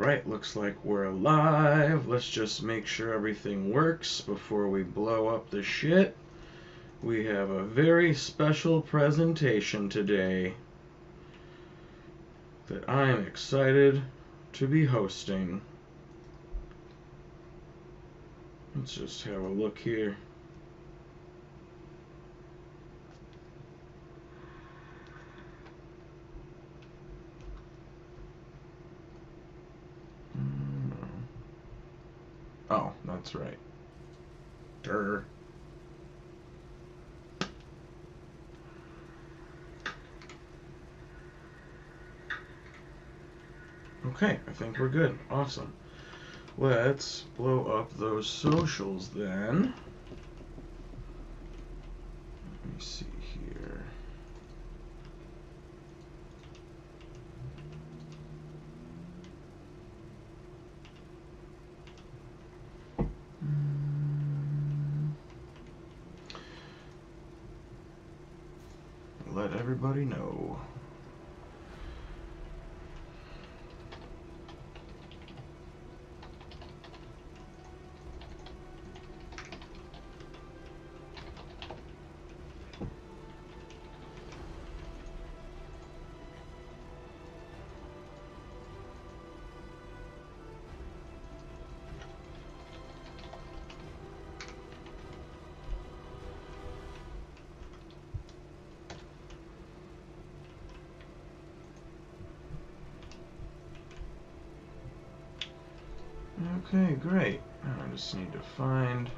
Alright, looks like we're live. Let's just make sure everything works before we blow up the shit. We have a very special presentation today that I am excited to be hosting. Let's just have a look here. Oh, that's right. Durr. Okay, I think we're good. Awesome. Let's blow up those socials then. Let me see here. Let everybody know. Okay, great. I just need to find...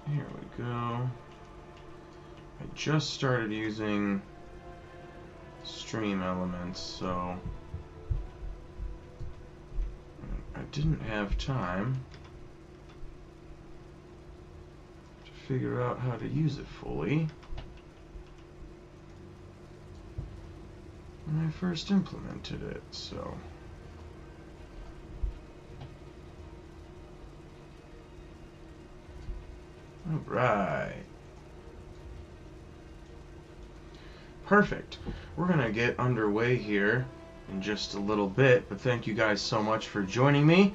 Here we go. I just started using Stream Elements, so I didn't have time to figure out how to use it fully when I first implemented it, so... Alright. Perfect. We're going to get underway here in just a little bit, but thank you guys so much for joining me.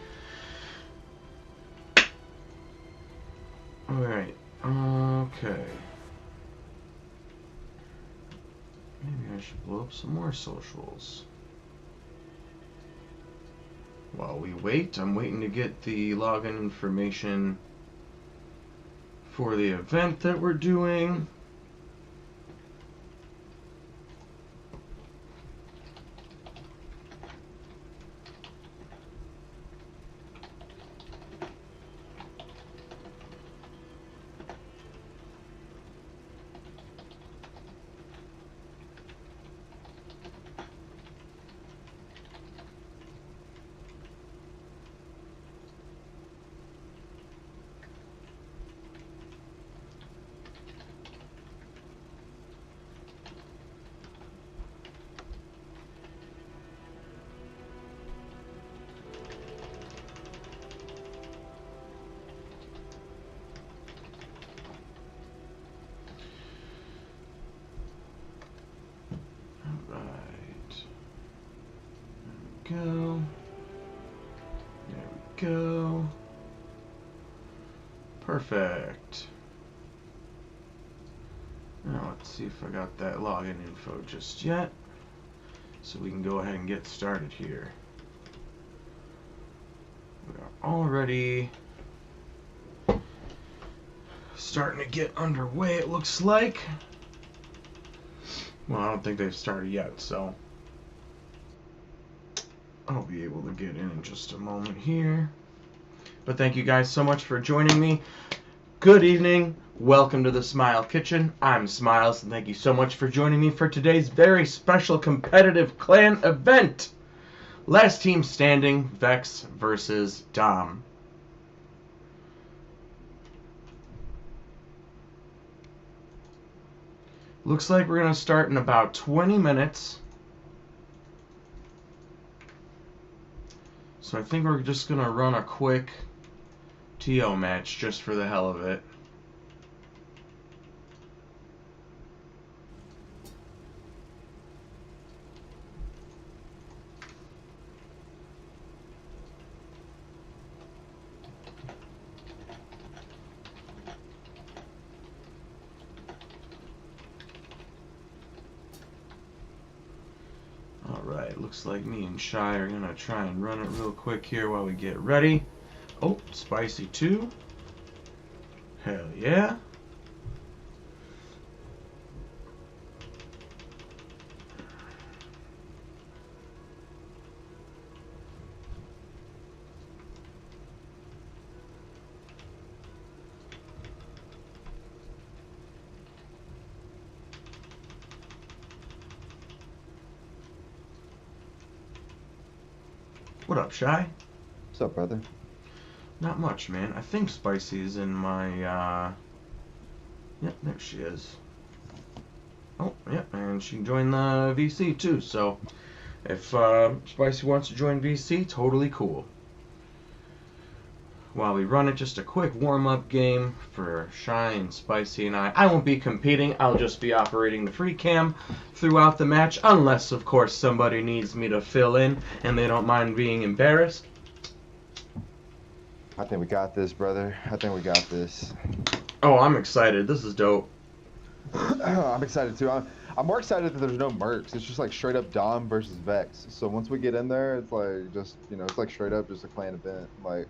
Alright. Okay. Maybe I should blow up some more socials. While we wait, I'm waiting to get the login information for the event that we're doing. Go. There we go. Perfect. Now let's see if I got that login info just yet, so we can go ahead and get started here. We are already starting to get underway, it looks like. Well, I don't think they've started yet, so I'll be able to get in just a moment here. But thank you guys so much for joining me. Good evening. Welcome to the Smile Kitchen. I'm Smiles, and thank you so much for joining me for today's very special competitive clan event. Last team standing, Vex versus Dom. Looks like we're going to start in about 20 minutes. So I think we're just going to run a quick TO match just for the hell of it. Alright, looks like me and Shy are gonna try and run it real quick here while we get ready. Oh, Spicy 2. Hell yeah. What up, Shy? What's up, brother? Not much, man. I think Spicy is in my, Yep, there she is. Oh, yep, and she joined the VC too, so if Spicy wants to join VC, totally cool. While we run it, just a quick warm-up game for Shy and Spicy and I. I won't be competing, I'll just be operating the free cam throughout the match, unless, of course, somebody needs me to fill in and they don't mind being embarrassed. I think we got this, brother. I think we got this. Oh, I'm excited. This is dope. I'm excited too. I'm more excited that there's no mercs. It's just like straight up Dom versus Vex. So once we get in there, it's like just, you know, it's like straight up just a clan event. Like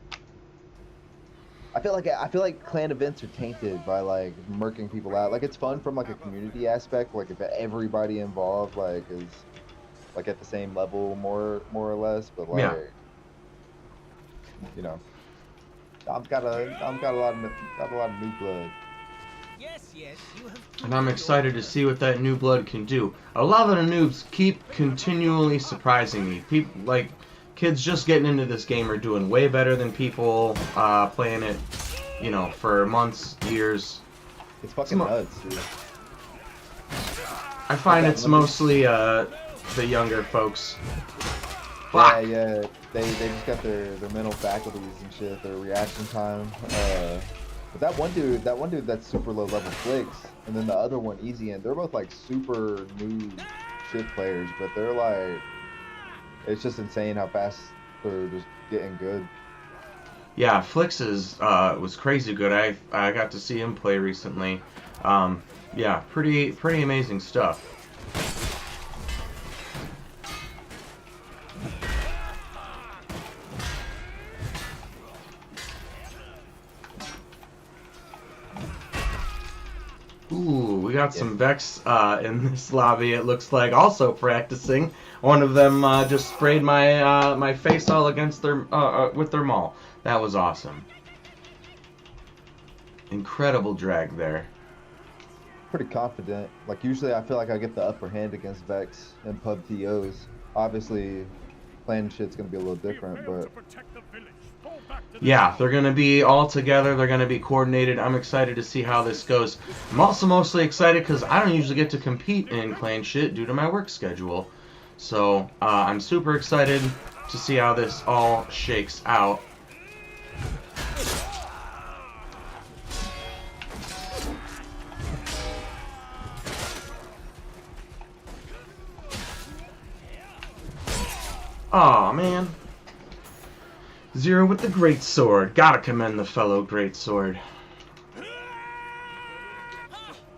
I feel like clan events are tainted by like merking people out. Like it's fun from like a community aspect, like if everybody involved like is like at the same level more or less, but like you know, I've got a lot of new blood. Yes, you have. And I'm excited to see what that new blood can do. A lot of the noobs keep continually surprising me. People like kids just getting into this game are doing way better than people playing it, you know, for months, years. It's fucking nuts, dude. I find it's mostly the younger folks. Fuck. Yeah. They just got their mental faculties and shit, their reaction time. But that one dude that's super low level Flicks, and then the other one Easy and they're both like super new shit players, but they're like, it's just insane how fast they're just getting good. Yeah, Flicks was crazy good. I got to see him play recently. Yeah, pretty amazing stuff. Ooh, we got some Vex in this lobby, it looks like, also practicing. One of them just sprayed my my face all against their with their maul. That was awesome. Incredible drag there. Pretty confident. Like usually I feel like I get the upper hand against Vex and pub TOs. Obviously playing shit's gonna be a little different, but yeah, they're going to be all together. They're going to be coordinated. I'm excited to see how this goes. I'm also mostly excited because I don't usually get to compete in clan shit due to my work schedule. So I'm super excited to see how this all shakes out. Aw, man. Zero with the great sword. Gotta commend the fellow great sword.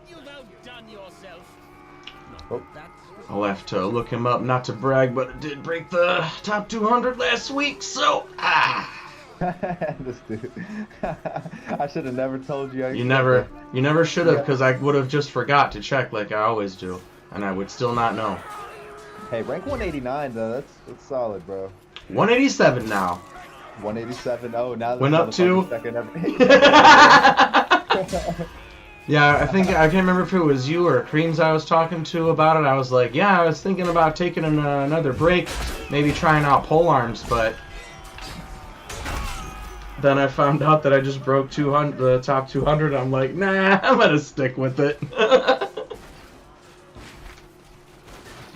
You've outdone yourself. oh. I'll have to look him up, not to brag, but it did break the top 200 last week, so This dude. I should have never told you. You never should have, because I would have just forgot to check like I always do, and I would still not know. Hey, rank 189 though. That's solid, bro. 187 now. 187. Oh, now went up to. Yeah, I can't remember if it was you or Creams I was talking to about it. I was like, yeah, I was thinking about taking another break, maybe trying out pole arms, but then I found out that I just broke the top 200. I'm like, nah, I'm gonna stick with it.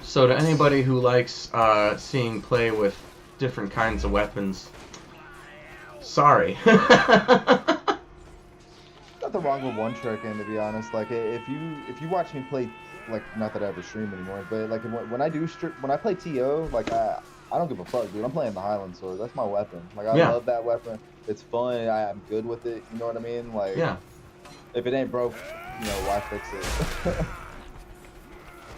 So to anybody who likes seeing play with different kinds of weapons, sorry. Nothing wrong with one trick, and to be honest, like if you watch me play, like not that I ever stream anymore, but like when I play TO, like I don't give a fuck, dude. I'm playing the Highland Sword. That's my weapon. Like I love that weapon. It's fun. I'm good with it. You know what I mean? Like yeah. If it ain't broke, you know, why fix it?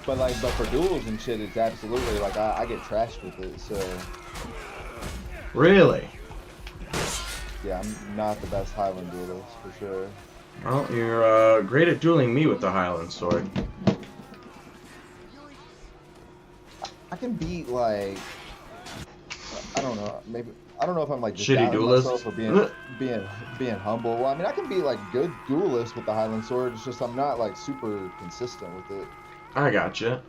but for duels and shit, it's absolutely like I get trashed with it. So Really? yeah, I'm not the best Highland duelist for sure. Well, you're great at dueling me with the Highland sword. I can beat like I don't know, maybe I don't know if I'm like just Shitty doubting duelist? myself or being humble. Well, I mean, I can be like good duelist with the Highland sword. It's just I'm not like super consistent with it. I gotcha.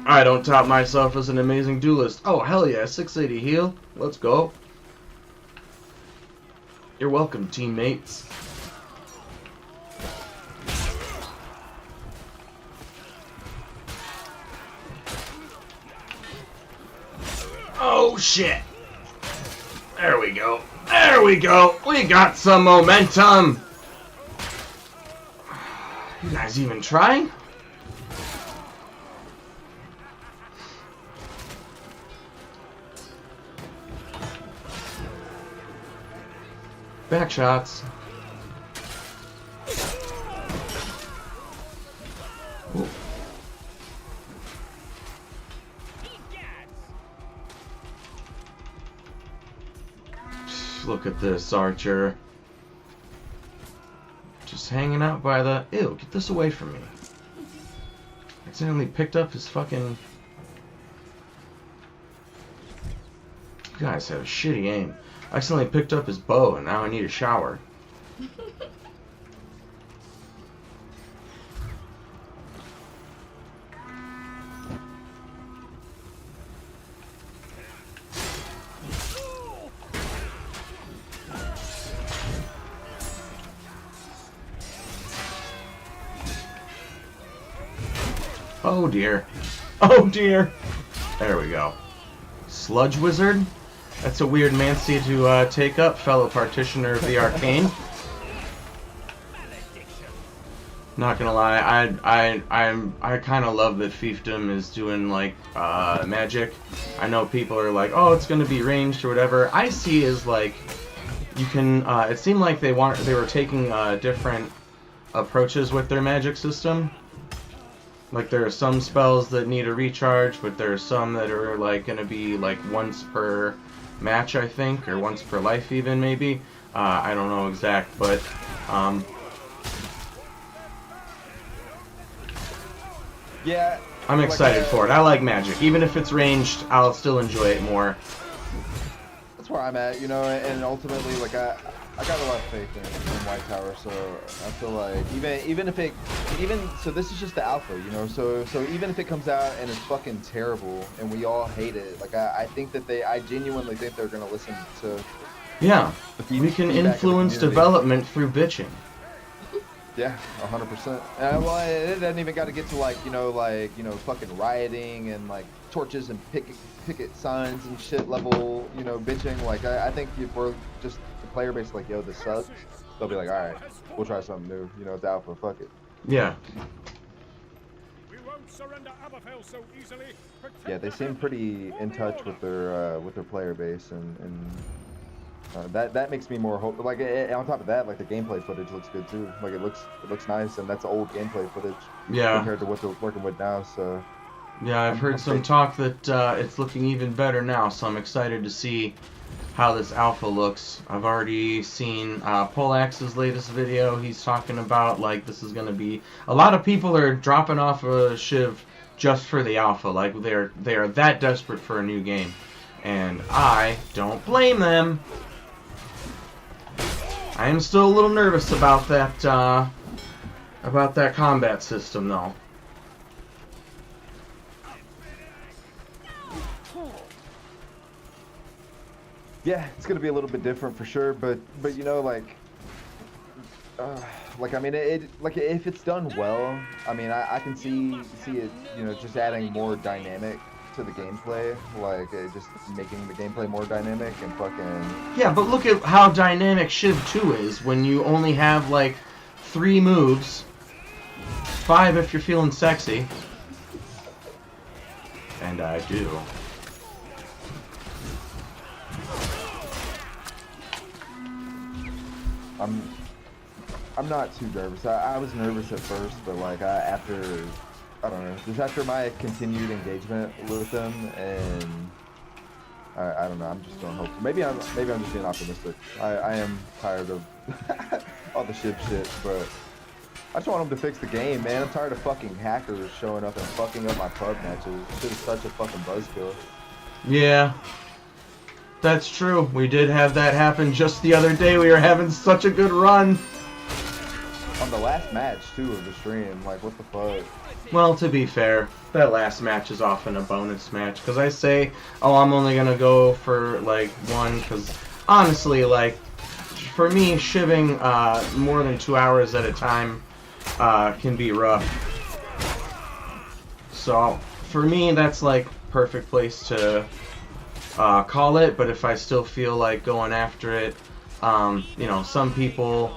I don't tout myself as an amazing duelist. Oh, hell yeah, 680 heal. Let's go. You're welcome, teammates. Oh, shit. There we go. There we go. We got some momentum. You guys even trying? Back shots. Ooh. Look at this, Archer. Just hanging out by the... Ew, get this away from me. Accidentally picked up his fucking... You guys have shitty aim. I accidentally picked up his bow and now I need a shower. Oh dear. Oh dear. There we go. Sludge Wizard? That's a weird Mancy to take up, fellow partitioner of the Arcane. Not gonna lie, I kind of love that fiefdom is doing like magic. I know people are like, oh, it's gonna be ranged or whatever. I see as like you can. It seemed like they were taking different approaches with their magic system. Like there are some spells that need a recharge, but there are some that are like gonna be like once per match, I think, or once per life even maybe. I don't know exact, but Yeah. I'm excited for it. I like magic. Even if it's ranged, I'll still enjoy it more. That's where I'm at, you know, and ultimately, like I got a lot of faith in White Tower, so I feel like so this is just the alpha, you know, so even if it comes out and it's fucking terrible and we all hate it, like I think that I genuinely think they're gonna listen to. Yeah, we can influence development through bitching. Yeah, 100%. Well, it doesn't even got to get to like fucking rioting and like torches and picket signs and shit level, you know, bitching. Like I think if we're just the player base like, yo, this sucks, they'll be like, all right, we'll try something new. You know, it's alpha, fuck it. Yeah. We won't surrender Aberfell so easily. Yeah, they seem pretty in touch with their player base, and that makes me more hope. Like on top of that, like the gameplay footage looks good too. Like it looks nice, and that's old gameplay footage. Yeah. Compared to what they're working with now, so. Yeah, I've heard some talk that it's looking even better now, so I'm excited to see how this alpha looks. I've already seen Polax's latest video. He's talking about like this is gonna be. A lot of people are dropping off a Shiv just for the alpha. Like they are that desperate for a new game, and I don't blame them. I am still a little nervous about that combat system, though. Yeah, it's gonna be a little bit different for sure, but you know, like I mean, like if it's done well, I mean, I can see it, you know, just adding more dynamic to the gameplay, like just making the gameplay more dynamic and fucking. Yeah, but look at how dynamic Shiv 2 is when you only have like 3 moves, 5 if you're feeling sexy, and I do. I'm not too nervous. I was nervous at first, but like after I don't know. Just after my continued engagement with them, and I don't know. I'm just throwing hope. Maybe I'm just being optimistic. I am tired of all the shit, but I just want them to fix the game, man. I'm tired of fucking hackers showing up and fucking up my pub matches. This is such a fucking buzzkill. Yeah, that's true. We did have that happen just the other day. We were having such a good run. On the last match, too, of the stream. Like, what the fuck? Well, to be fair, that last match is often a bonus match. Because I say, oh, I'm only going to go for, like, one. Because, honestly, like, for me, shivving more than 2 hours at a time can be rough. So, for me, that's, like, perfect place to call it. But if I still feel like going after it, you know, some people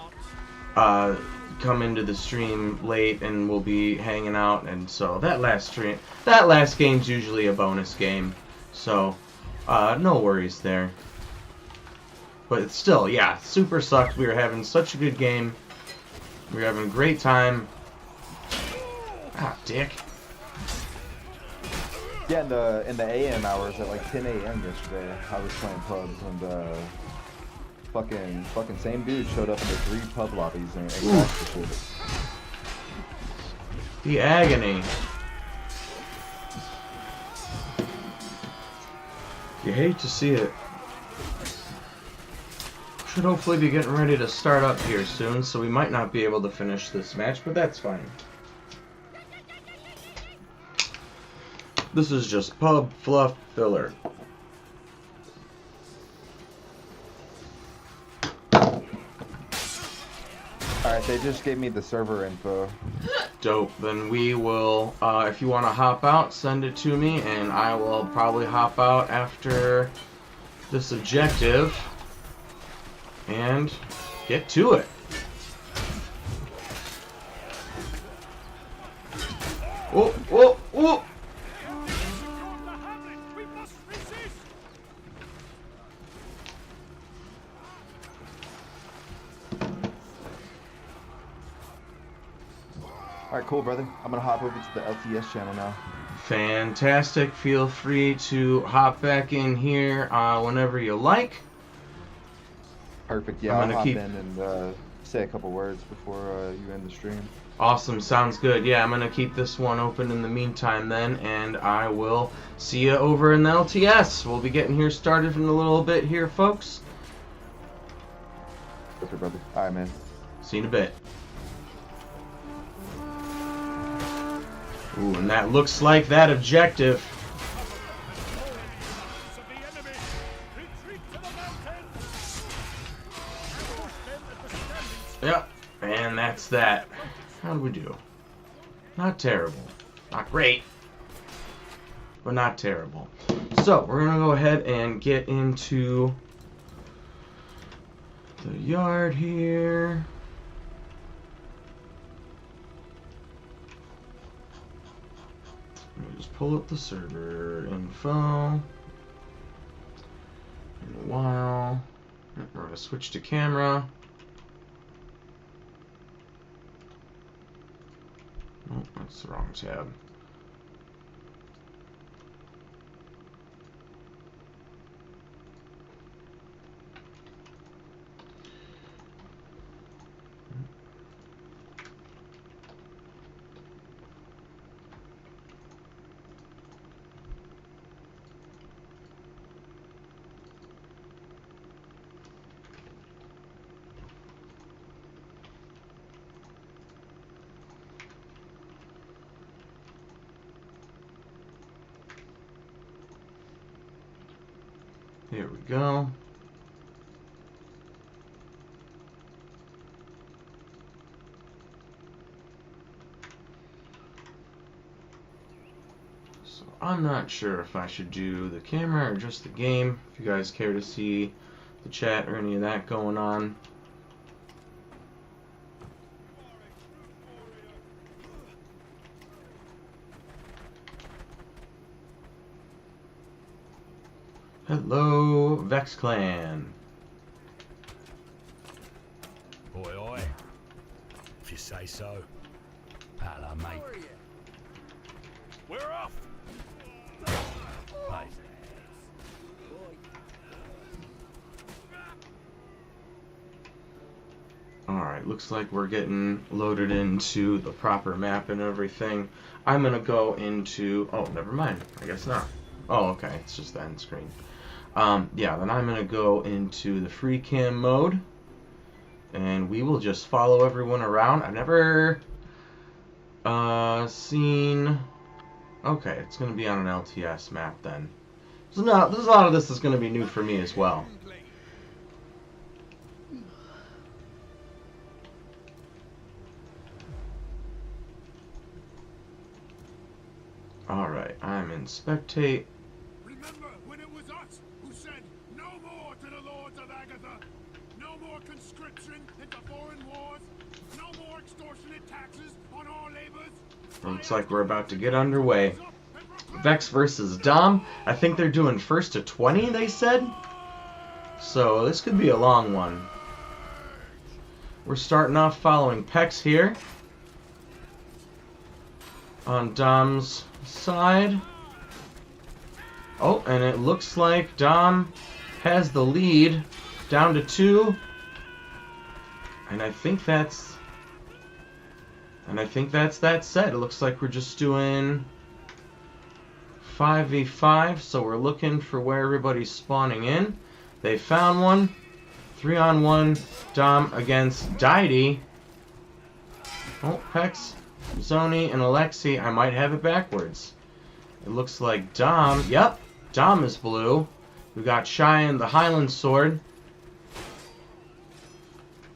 come into the stream late and we'll be hanging out, and so that last game's usually a bonus game, so no worries there. But it's still, yeah, super sucked. We were having such a good game. We were having a great time. Ah, dick. Yeah, in the AM hours at like 10 a.m. yesterday, I was playing pubs, and fucking same dude showed up into 3 pub lobbies and crashed the shit. The agony. You hate to see it. Should hopefully be getting ready to start up here soon, so we might not be able to finish this match, but that's fine. This is just pub fluff filler. Alright, they just gave me the server info. Dope. Then we will, if you want to hop out, send it to me, and I will probably hop out after this objective and get to it. Whoa, whoa, whoa! We must resist! Alright, cool, brother. I'm gonna hop over to the LTS channel now. Fantastic. Feel free to hop back in here whenever you like. Perfect. Yeah, I'm I'll gonna hop keep- in and say a couple words before you end the stream. Awesome, sounds good. Yeah, I'm gonna keep this one open in the meantime then, and I will see you over in the LTS. We'll be getting here started in a little bit here, folks. Okay, brother. Alright, man. See you in a bit. Ooh, and that looks like that objective. Of the enemy! Retreat to the mountains! Ambush them at the standing. Yep, and that's that. How do we do? Not terrible. Not great, but not terrible. So, we're going to go ahead and get into the yard here. Let me just pull up the server info. In a while. We're going to switch to camera. Oh, that's the wrong tab. Here we go. So I'm not sure if I should do the camera or just the game. If you guys care to see the chat or any of that going on. Hello, Vex Clan. Oi, oi. If you say so. Hello, mate. We're off. Nice. Alright, looks like we're getting loaded into the proper map and everything. I'm gonna go into... Oh, never mind. I guess not. Oh, okay. It's just the end screen. Yeah, then I'm gonna go into the free cam mode. And we will just follow everyone around. I've never seen... Okay, it's gonna be on an LTS map then. There's a lot of this is gonna be new for me as well. Alright, I'm in spectate. Remember when it was us who said no more to the Lords of Agatha? No more conscription into foreign wars? No more extortionate taxes on our labors? Looks like we're about to get underway. Vex versus Dom. I think they're doing first to 20, they said. So this could be a long one. We're starting off following Pex here. On Dom's side. Oh, and it looks like Dom has the lead down to 2. And I think that's that set. It looks like we're just doing 5v5, so we're looking for where everybody's spawning in. They found one. 3-on-1 Dom against Deity. Oh, Pex, Zoni, and Alexi. I might have it backwards. It looks like Dom. Yep, Dom is blue. We got Cheyenne, the Highland Sword.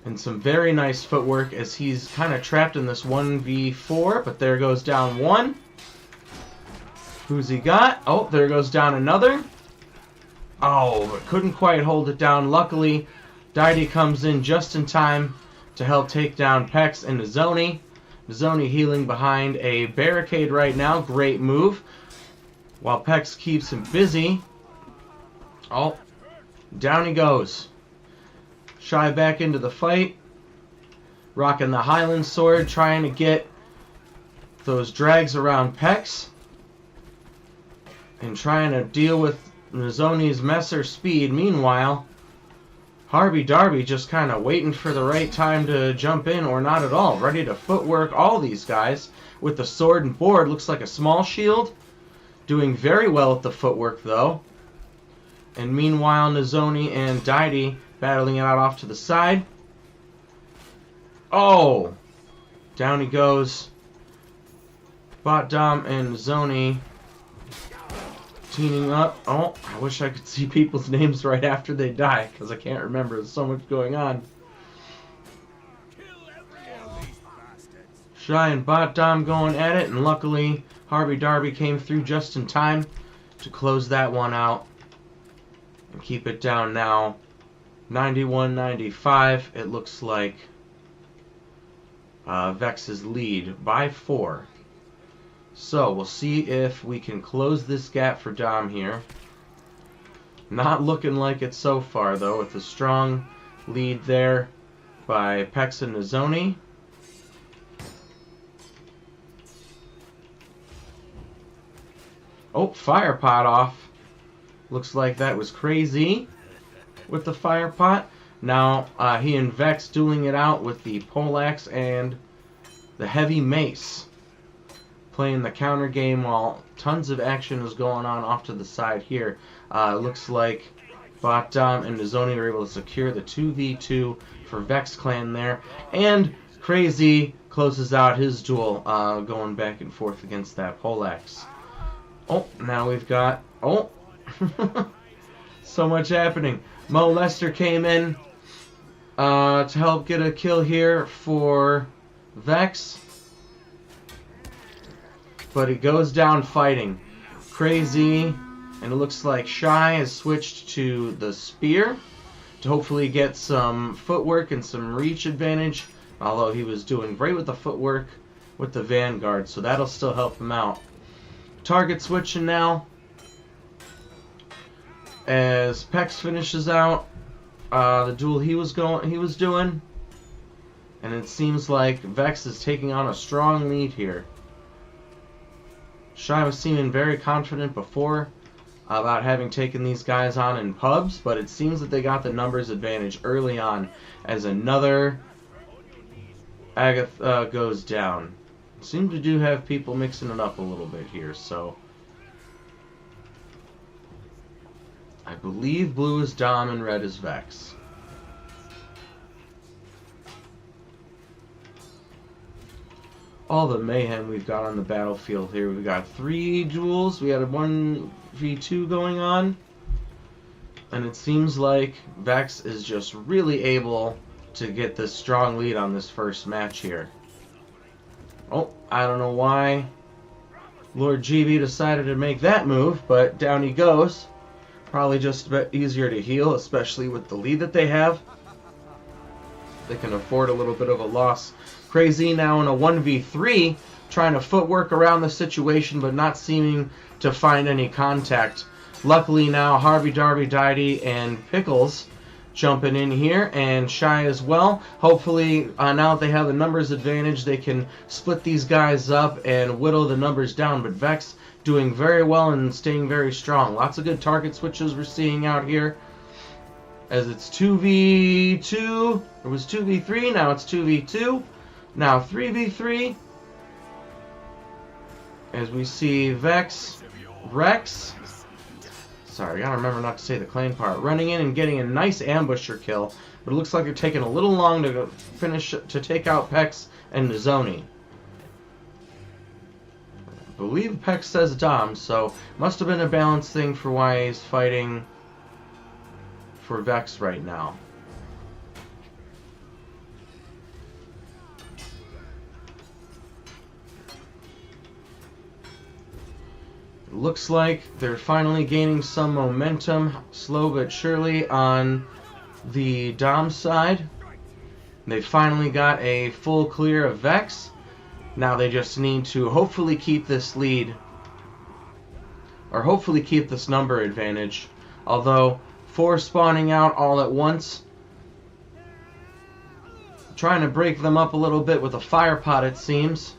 And some very nice footwork as he's kind of trapped in this 1v4. But there goes down one. Who's he got? Oh, there goes down another. Oh, but couldn't quite hold it down. Luckily, Deity comes in just in time to help take down Pex and Zoni. Zoni healing behind a barricade right now. Great move. While Pex keeps him busy. Oh, down he goes. Shy back into the fight. Rocking the Highland Sword, trying to get those drags around Pex. And trying to deal with Zoni's Messer speed. Meanwhile, Harvey Darby just kind of waiting for the right time to jump in, or not at all. Ready to footwork all these guys with the sword and board. Looks like a small shield. Doing very well with the footwork, though. And meanwhile, Nizoni and Deity battling it out off to the side. Oh! Down he goes. Bot Dom and Zoni teaming up. Oh, I wish I could see people's names right after they die, because I can't remember. There's so much going on. Shy and Bot Dom going at it, and luckily Harvey Darby came through just in time to close that one out and keep it down now 91-95. It looks like Vex's lead by 4. So we'll see if we can close this gap for Dom here. Not looking like it so far, though, with a strong lead there by Pex and Nizoni. Oh, fire pot off. Looks like that was crazy with the fire pot. Now he and Vex dueling it out with the poleaxe and the heavy mace. Playing the counter game while tons of action is going on off to the side here. Looks like Bot Dom and Nizoni are able to secure the 2v2 for Vex Clan there. And Crazy closes out his duel going back and forth against that poleaxe. Oh, now we've got... Oh! So much happening. Mo Lester came in to help get a kill here for Vex. But he goes down fighting. Crazy. And it looks like Shy has switched to the spear to hopefully get some footwork and some reach advantage. Although he was doing great with the footwork with the Vanguard. So that'll still help him out. Target switching now. As Pex finishes out the duel he was doing. And it seems like Vex is taking on a strong lead here. Shy was seeming very confident before about having taken these guys on in pubs, but it seems that they got the numbers advantage early on as another Agatha goes down. Seem to do have people mixing it up a little bit here, so I believe blue is Dom and red is Vex. All the mayhem we've got on the battlefield here. We've got 3 duels. We had a 1v2 going on. And it seems like Vex is just really able to get this strong lead on this first match here. Oh, I don't know why Lord GB decided to make that move, but down he goes. Probably just a bit easier to heal, especially with the lead that they have. They can afford a little bit of a loss. Crazy now in a 1v3, trying to footwork around the situation, but not seeming to find any contact. Luckily now, Harvey, Darby, Didy, and Pickles jumping in here, and Shy as well. Hopefully, now that they have the numbers advantage, they can split these guys up and whittle the numbers down. But Vex doing very well and staying very strong. Lots of good target switches we're seeing out here. As it's 2v2, it was 2v3, now it's 2v2. Now 3v3, as we see Vex, Rex, sorry, I gotta remember not to say the clan part, running in and getting a nice ambusher kill, but it looks like they're taking a little long to finish, to take out Pex and Nizoni. I believe Pex says Dom, so must have been a balanced thing for why he's fighting for Vex right now. Looks like they're finally gaining some momentum, slow but surely, on the Dom side. They finally got a full clear of Vex. Now they just need to hopefully keep this lead, or hopefully keep this number advantage. Although 4 spawning out all at once, trying to break them up a little bit with a fire pot, it seems.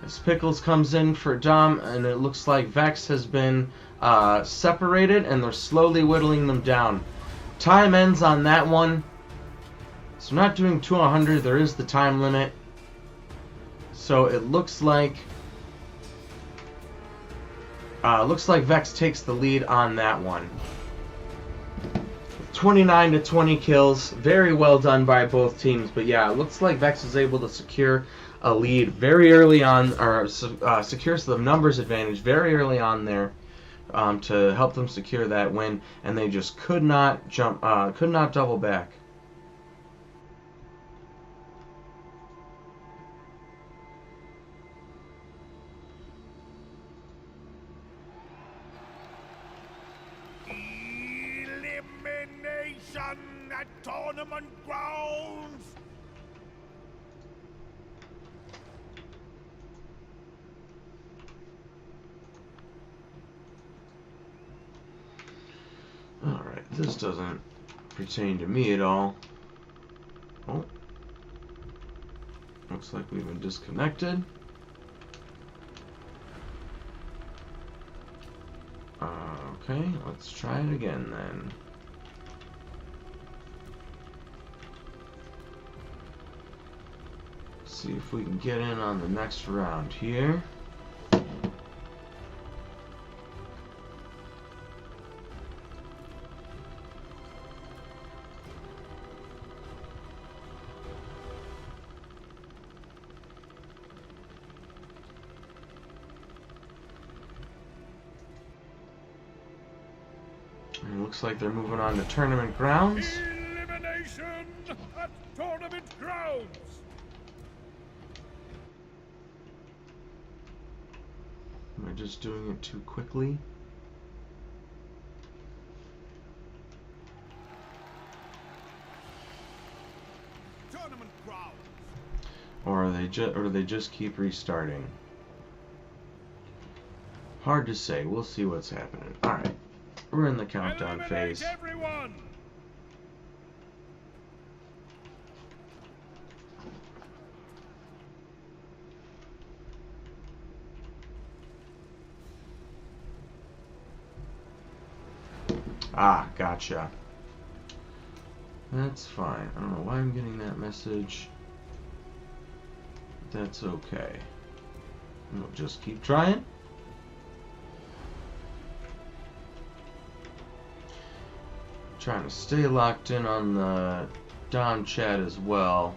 As Pickles comes in for Dom, and it looks like Vex has been separated, and they're slowly whittling them down. Time ends on that one, so not doing 2 100. There is the time limit, so it looks like Vex takes the lead on that one. 29 to 20 kills, very well done by both teams. But yeah, it looks like Vex is able to secure a lead very early on, or secures the numbers advantage very early on there, to help them secure that win, and they just could not double back. Elimination at tournament grounds. Alright, this doesn't pertain to me at all. Oh. Looks like we've been disconnected. Okay, let's try it again then. See if we can get in on the next round here. It looks like they're moving on to tournament grounds. Elimination at tournament grounds. Am I just doing it too quickly? Tournament grounds. Or do they just keep restarting? Hard to say. We'll see what's happening. All right. We're in the countdown phase. Everyone. Ah, gotcha. That's fine. I don't know why I'm getting that message. That's okay. We'll just keep trying. Trying to stay locked in on the Dom chat as well.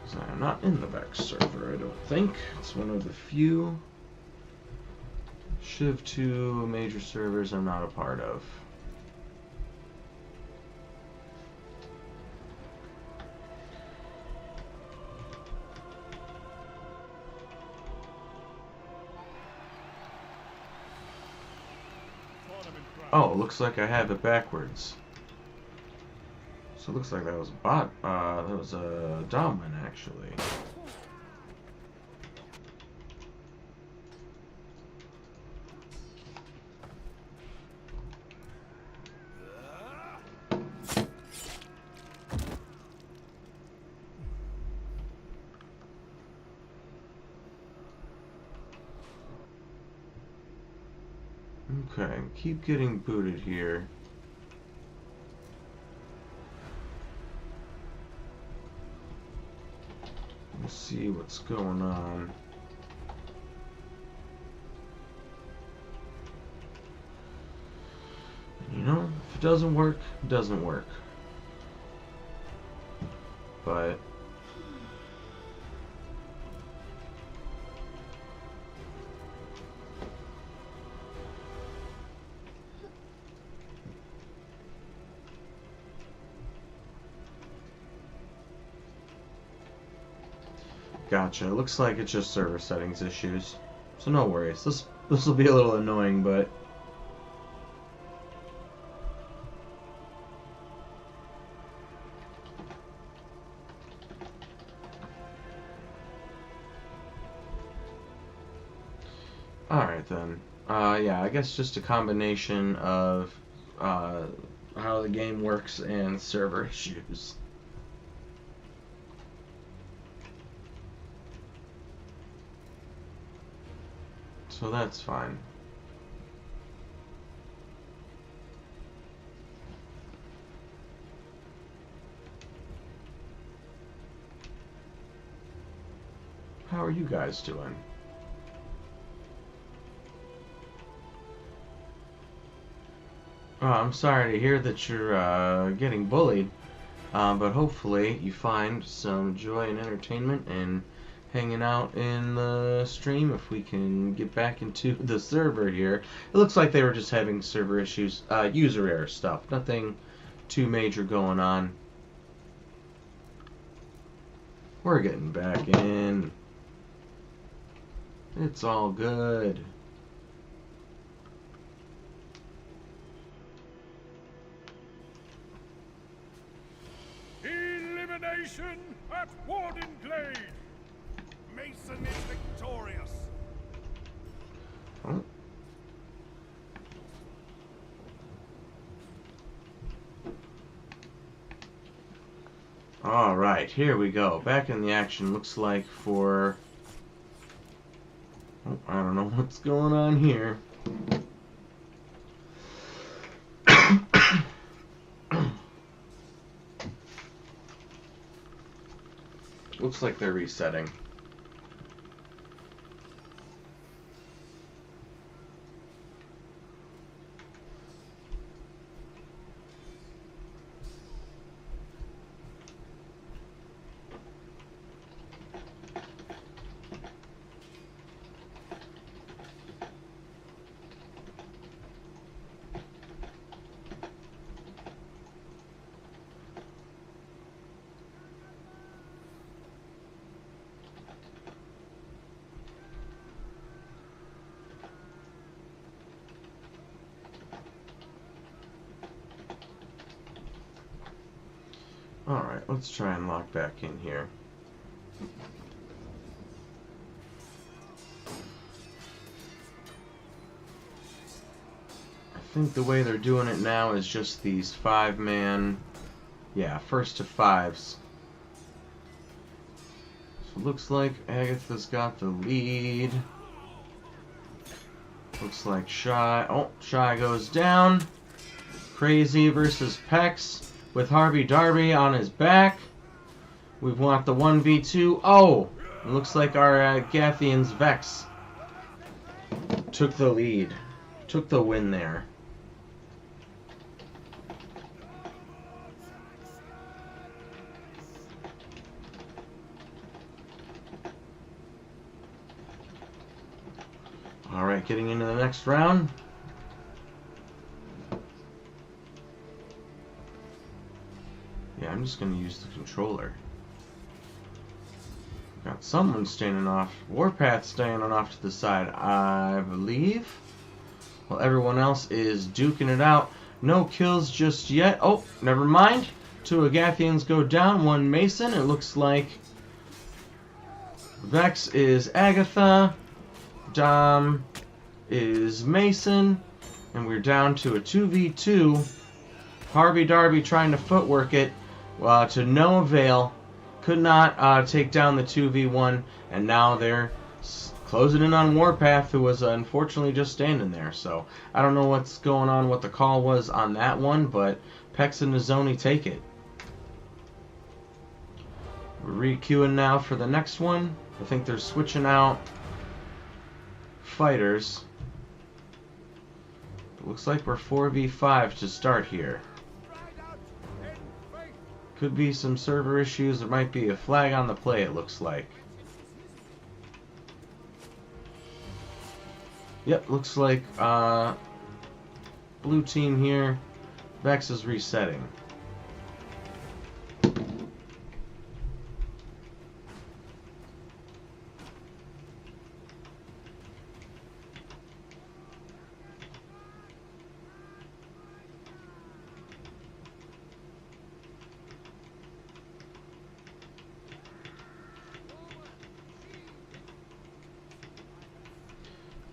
Because I'm not in the Vex server, I don't think. It's one of the few Shiv 2 major servers I'm not a part of. Oh, it looks like I have it backwards. So it looks like that was a bot. That was a Domman, actually. Okay, keep getting booted here. Let's see what's going on. You know, if it doesn't work, it doesn't work. But gotcha. It looks like it's just server settings issues. So no worries. This will be a little annoying, but alright then. Yeah, I guess just a combination of how the game works and server issues. So that's fine. How are you guys doing? I'm sorry to hear that you're getting bullied, but hopefully you find some joy and entertainment in hanging out in the stream if we can get back into the server here. It looks like they were just having server issues, user error stuff. Nothing too major going on. We're getting back in. It's all good. Elimination at Warden Glade. Mason is victorious. Oh. Alright, here we go. Back in the action, looks like for... Oh, I don't know what's going on here. Looks like they're resetting. Alright, let's try and lock back in here. I think the way they're doing it now is just these 5-man, yeah, first to 5s. So it looks like Agatha's got the lead. Looks like Shy. Oh, Shy goes down. Crazy versus Pex with Harvey Darby on his back. We want the 1v2. Oh! It looks like our Gathian's Vex took the lead. Took the win there. Alright, getting into the next round. Yeah, I'm just going to use the controller. Got someone standing off. Warpath standing off to the side, I believe. While everyone else is duking it out. No kills just yet. Oh, never mind. Two Agathians go down. One Mason. It looks like Vex is Agatha. Dom is Mason. And we're down to a 2v2. Harvey Darby trying to footwork it to no avail. Could not take down the 2v1, and now they're closing in on Warpath, who was unfortunately just standing there. So I don't know what's going on, what the call was on that one, but Pex and Nizoni take it. We're re-queuing now for the next one. I think they're switching out fighters. It looks like we're 4v5 to start here. Could be some server issues. There might be a flag on the play, it looks like. Yep, looks like blue team here. Vex is resetting.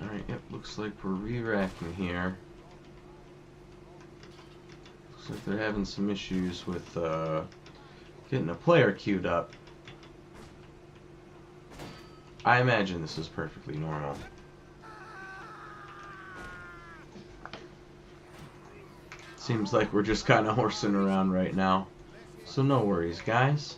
Alright, yep, looks like we're re-racking here. Looks like they're having some issues with getting a player queued up. I imagine this is perfectly normal. Seems like we're just kind of horsing around right now. So no worries, guys.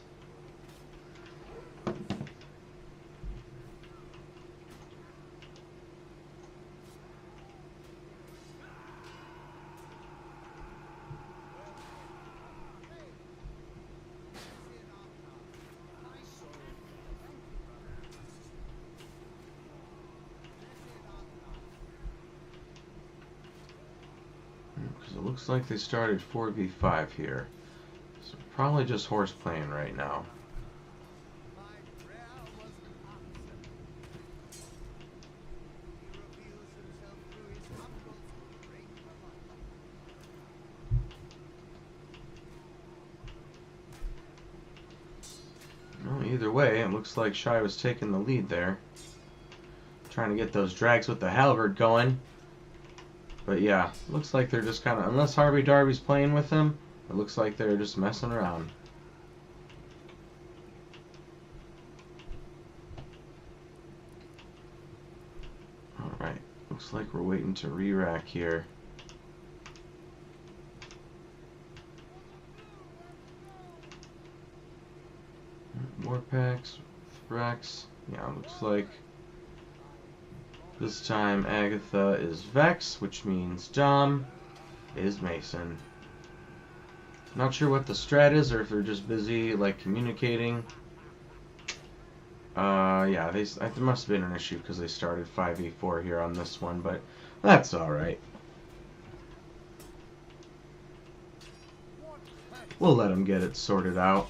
Because it looks like they started 4v5 here. So probably just horse playing right now. Well, either way, it looks like Shy was taking the lead there. Trying to get those drags with the halberd going. But yeah, looks like they're just kind of, unless Harvey Darby's playing with him, it looks like they're just messing around. Alright, looks like we're waiting to re-rack here. More packs, Rex. Yeah, looks like this time Agatha is Vex, which means Dom is Mason. Not sure what the strat is, or if they're just busy like communicating. Yeah, there must have been an issue because they started 5v4 here on this one, but that's alright. We'll let them get it sorted out.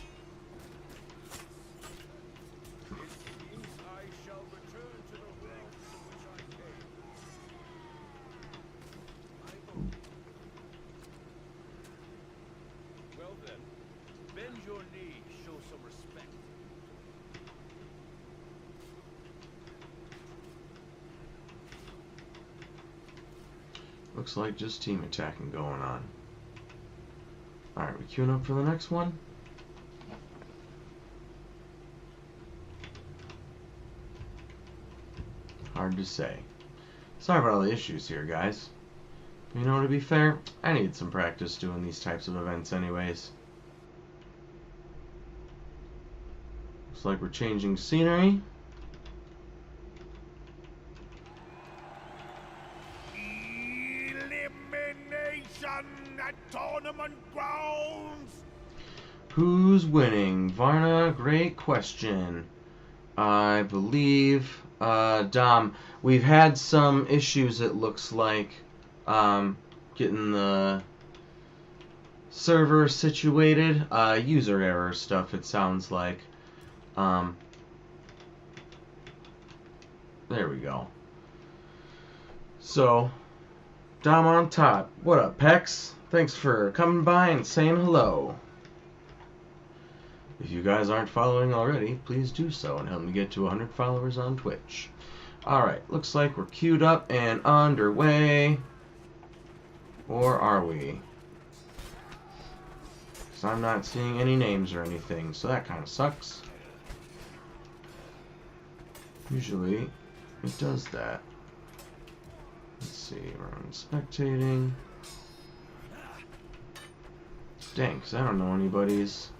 Looks like just team attacking going on. Alright, we queuing up for the next one? Hard to say. Sorry about all the issues here, guys. You know, to be fair, I need some practice doing these types of events anyways. Looks like we're changing scenery. Elimination at tournament grounds. Who's winning? Varna, great question. I believe Dom. We've had some issues, it looks like, getting the server situated. User error stuff, it sounds like. There we go. So, Dom on top. What up, Pex? Thanks for coming by and saying hello. If you guys aren't following already, please do so and help me get to 100 followers on Twitch. Alright, looks like we're queued up and underway. Or are we? Because I'm not seeing any names or anything, so that kind of sucks. Usually, it does that. Let's see, we're on spectating. Dang, because I don't know anybody's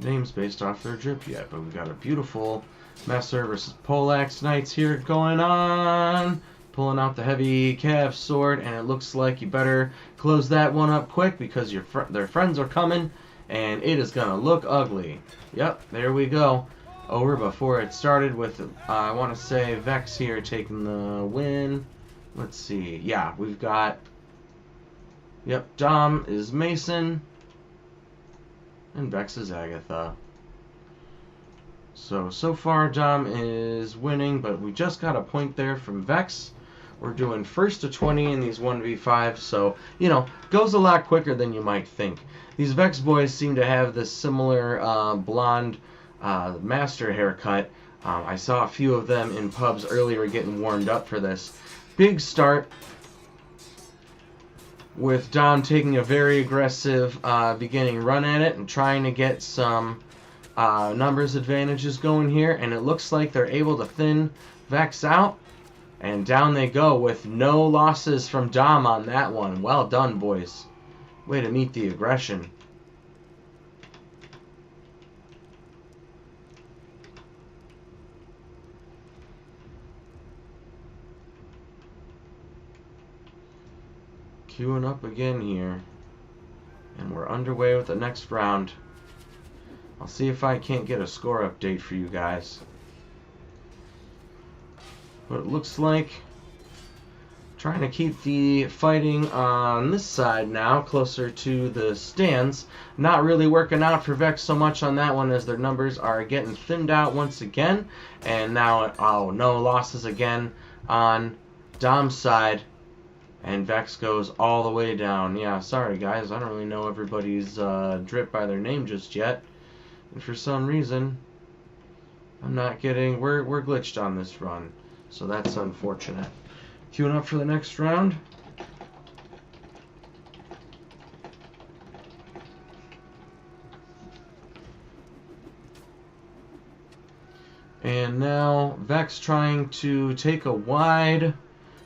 names based off their drip yet, but we've got a beautiful Messer versus Polax Knights here going on. Pulling out the heavy calf sword, and it looks like you better close that one up quick because their friends are coming, and it is gonna look ugly. Yep, there we go. Over before it started with, I want to say Vex here taking the win. Let's see. Yeah, we've got, yep, Dom is Mason, and Vex is Agatha. So far Dom is winning, but we just got a point there from Vex. We're doing first to 20 in these 1v5, so, you know, goes a lot quicker than you might think. These Vex boys seem to have this similar blonde master haircut. I saw a few of them in pubs earlier getting warmed up for this. Big start with Dom taking a very aggressive beginning run at it and trying to get some numbers advantages going here, and it looks like they're able to thin Vex out, and down they go with no losses from Dom on that one. Well done, boys. Way to meet the aggression. Queuing up again here, and we're underway with the next round. I'll see if I can't get a score update for you guys, but it looks like trying to keep the fighting on this side now closer to the stands. Not really working out for Vex so much on that one, as their numbers are getting thinned out once again, and now no losses again on Dom's side. And Vex goes all the way down. Yeah, sorry guys, I don't really know everybody's drip by their name just yet. And for some reason, I'm not getting... We're glitched on this run, so that's unfortunate. Queuing up for the next round. And now Vex trying to take a wide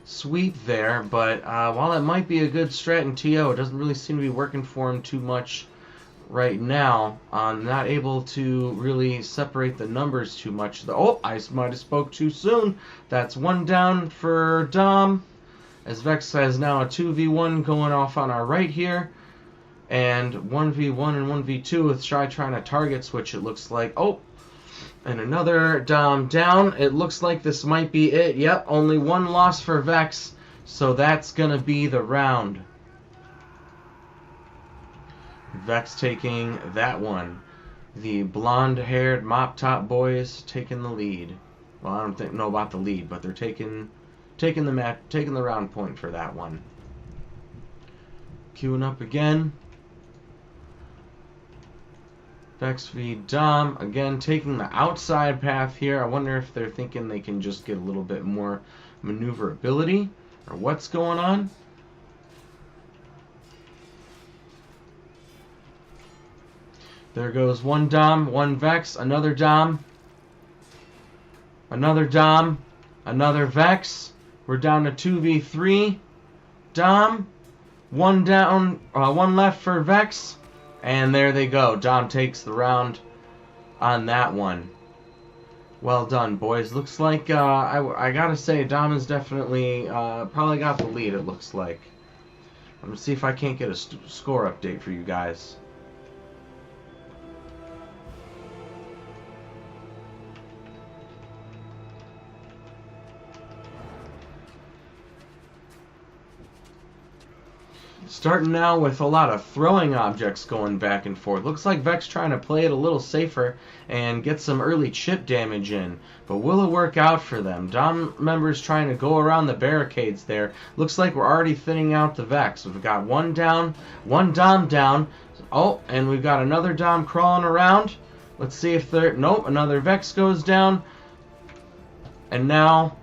sweep there, but while it might be a good strat in TO, it doesn't really seem to be working for him too much right now. Not able to really separate the numbers too much. Oh, I might have spoke too soon. That's one down for Dom, as Vex has now a 2v1 going off on our right here, and 1v1 and 1v2 with Shy trying to target switch, it looks like. Oh, and another Dom down. It looks like this might be it. Yep, only one loss for Vex, so that's going to be the round. Vex taking that one. The blonde-haired mop-top boys taking the lead. Well, I don't know about the lead, but they're taking the round point for that one. Queuing up again. Vex v Dom, again taking the outside path here. I wonder if they're thinking they can just get a little bit more maneuverability, or what's going on. There goes one Dom, one Vex, another Dom, Another Vex. We're down to 2v3. Dom. One down, one left for Vex. And there they go. Dom takes the round on that one. Well done, boys. Looks like, I gotta say, Dom has definitely probably got the lead, it looks like. Let me see if I can't get a score update for you guys. Starting now with a lot of throwing objects going back and forth. Looks like Vex trying to play it a little safer and get some early chip damage in. But will it work out for them? Dom members trying to go around the barricades there. Looks like we're already thinning out the Vex. We've got one down, one Dom down. Oh, and we've got another Dom crawling around. Let's see if there... Nope, another Vex goes down. And now...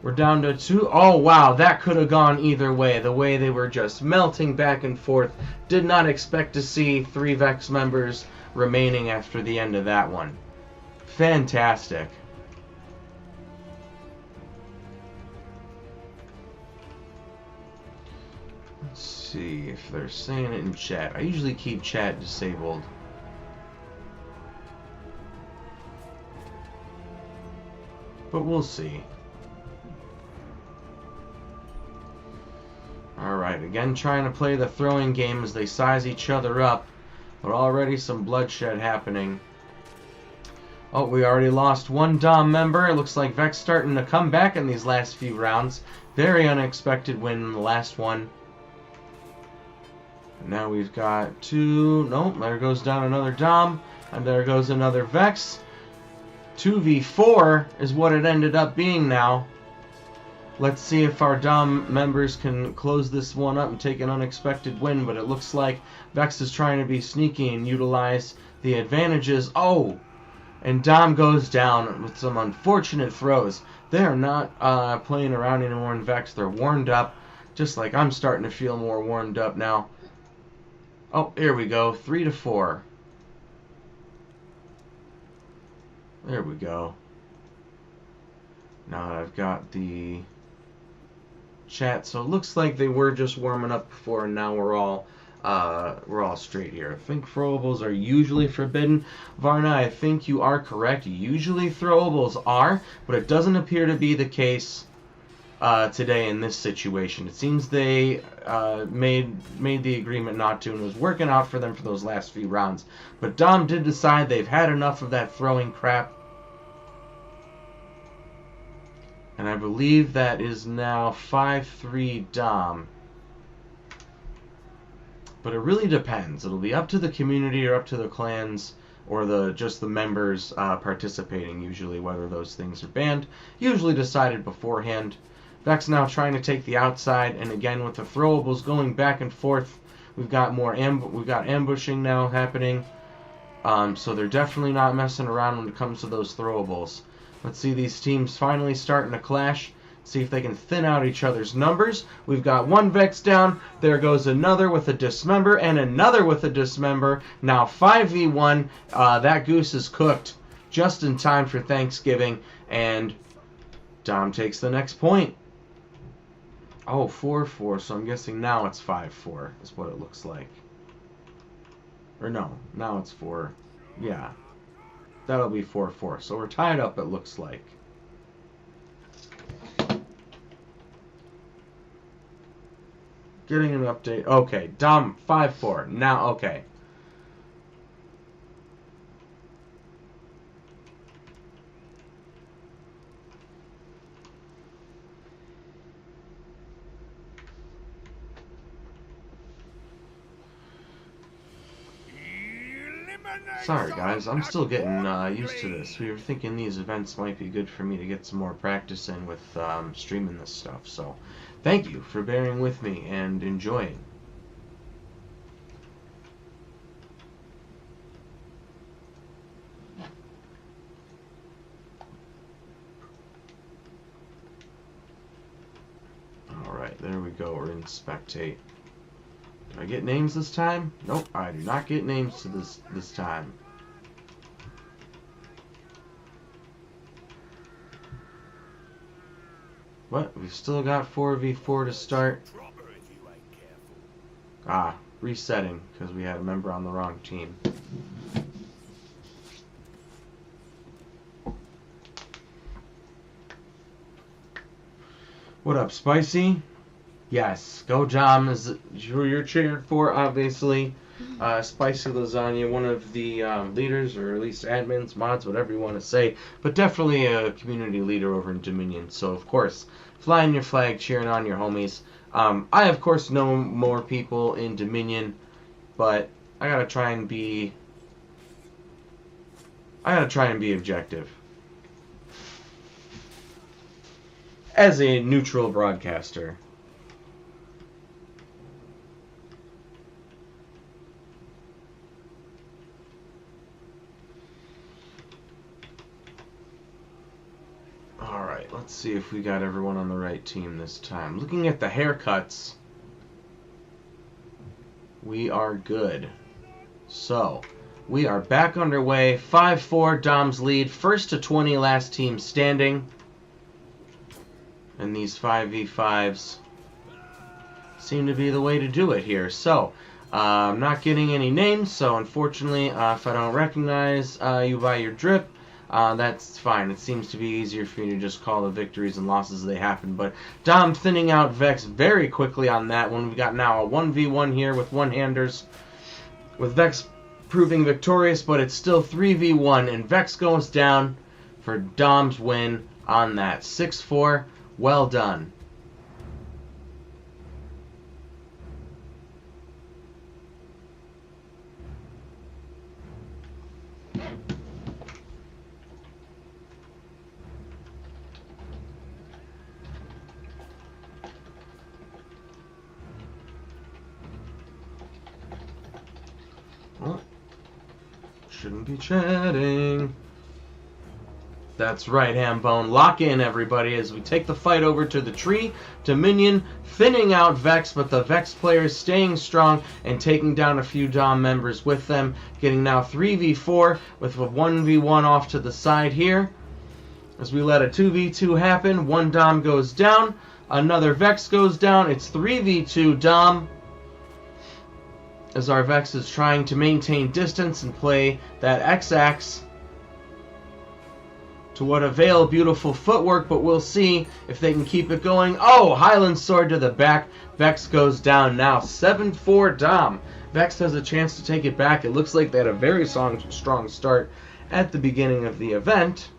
we're down to 2. Oh, wow, that could have gone either way. The way they were just melting back and forth. Did not expect to see 3 Vex members remaining after the end of that one. Fantastic. Let's see if they're saying it in chat. I usually keep chat disabled. But we'll see. Alright, again trying to play the throwing game as they size each other up. But already some bloodshed happening. Oh, we already lost one Dom member. It looks like Vex starting to come back in these last few rounds. Very unexpected win in the last one. And now we've got 2... Nope, there goes down another Dom. And there goes another Vex. 2v4 is what it ended up being now. Let's see if our Dom members can close this one up and take an unexpected win, but it looks like Vex is trying to be sneaky and utilize the advantages. Oh! And Dom goes down with some unfortunate throws. They are not playing around anymore in Vex. They're warmed up, just like I'm starting to feel more warmed up now. Oh, here we go. 3-4. There we go. Now I've got the... chat, so it looks like they were just warming up before, and now we're all straight here. I think throwables are usually forbidden. Varna, I think you are correct. Usually throwables are, but it doesn't appear to be the case today in this situation. It seems they made the agreement not to, and was working out for them for those last few rounds. But Dom did decide they've had enough of that throwing crap. And I believe that is now 5-3 Dom. But it really depends. It'll be up to the community or up to the clans or just the members participating, usually, whether those things are banned. Usually decided beforehand. Vex now trying to take the outside, and again with the throwables going back and forth, we've got ambushing now happening. So they're definitely not messing around when it comes to those throwables. Let's see these teams finally starting to clash. See if they can thin out each other's numbers. We've got one Vex down. There goes another with a dismember and another with a dismember. Now 5v1. That goose is cooked just in time for Thanksgiving. And Dom takes the next point. Oh, 4-4. So I'm guessing now it's 5-4 is what it looks like. Or no, now it's 4. Yeah. That'll be 4-4. So we're tied up, it looks like. Getting an update. Okay, Dom 5-4. Now, okay. Sorry guys, I'm still getting used to this. We were thinking these events might be good for me to get some more practice in with streaming this stuff. So, thank you for bearing with me and enjoying. Alright, there we go. We're in spectate. Do I get names this time? Nope, I do not get names to this time. What? We've still got 4v4 to start. Ah, resetting because we had a member on the wrong team. What up, Spicy? Yes, go Jam is who you're cheering for, obviously. Spicy Lasagna, one of the leaders, or at least admins, mods, whatever you want to say, but definitely a community leader over in Dominion. So, of course, flying your flag, cheering on your homies. I, of course, know more people in Dominion, but I gotta try and be objective. As a neutral broadcaster. Alright, let's see if we got everyone on the right team this time. Looking at the haircuts, we are good. So, we are back underway. 5-4, Dom's lead. First to 20, last team standing. And these 5v5s seem to be the way to do it here. So, I'm not getting any names, so unfortunately, if I don't recognize you by your drip, that's fine. It seems to be easier for me to just call the victories and losses as they happen. But Dom thinning out Vex very quickly on that one. We got now a 1v1 here with one-handers, with Vex proving victorious, but it's still 3v1, and Vex goes down for Dom's win on that. 6-4. Well done. Oh, shouldn't be chatting. That's right, Hambone. Lock in, everybody, as we take the fight over to the tree. Dominion thinning out Vex, but the Vex players staying strong and taking down a few Dom members with them. Getting now 3v4 with a 1v1 off to the side here. As we let a 2v2 happen, one Dom goes down, another Vex goes down. It's 3v2 Dom, as our Vex is trying to maintain distance and play that X-Axe to what avail beautiful footwork, but we'll see if they can keep it going. Oh, Highland Sword to the back. Vex goes down now. 7-4 Dom. Vex has a chance to take it back. It looks like they had a very strong start at the beginning of the event.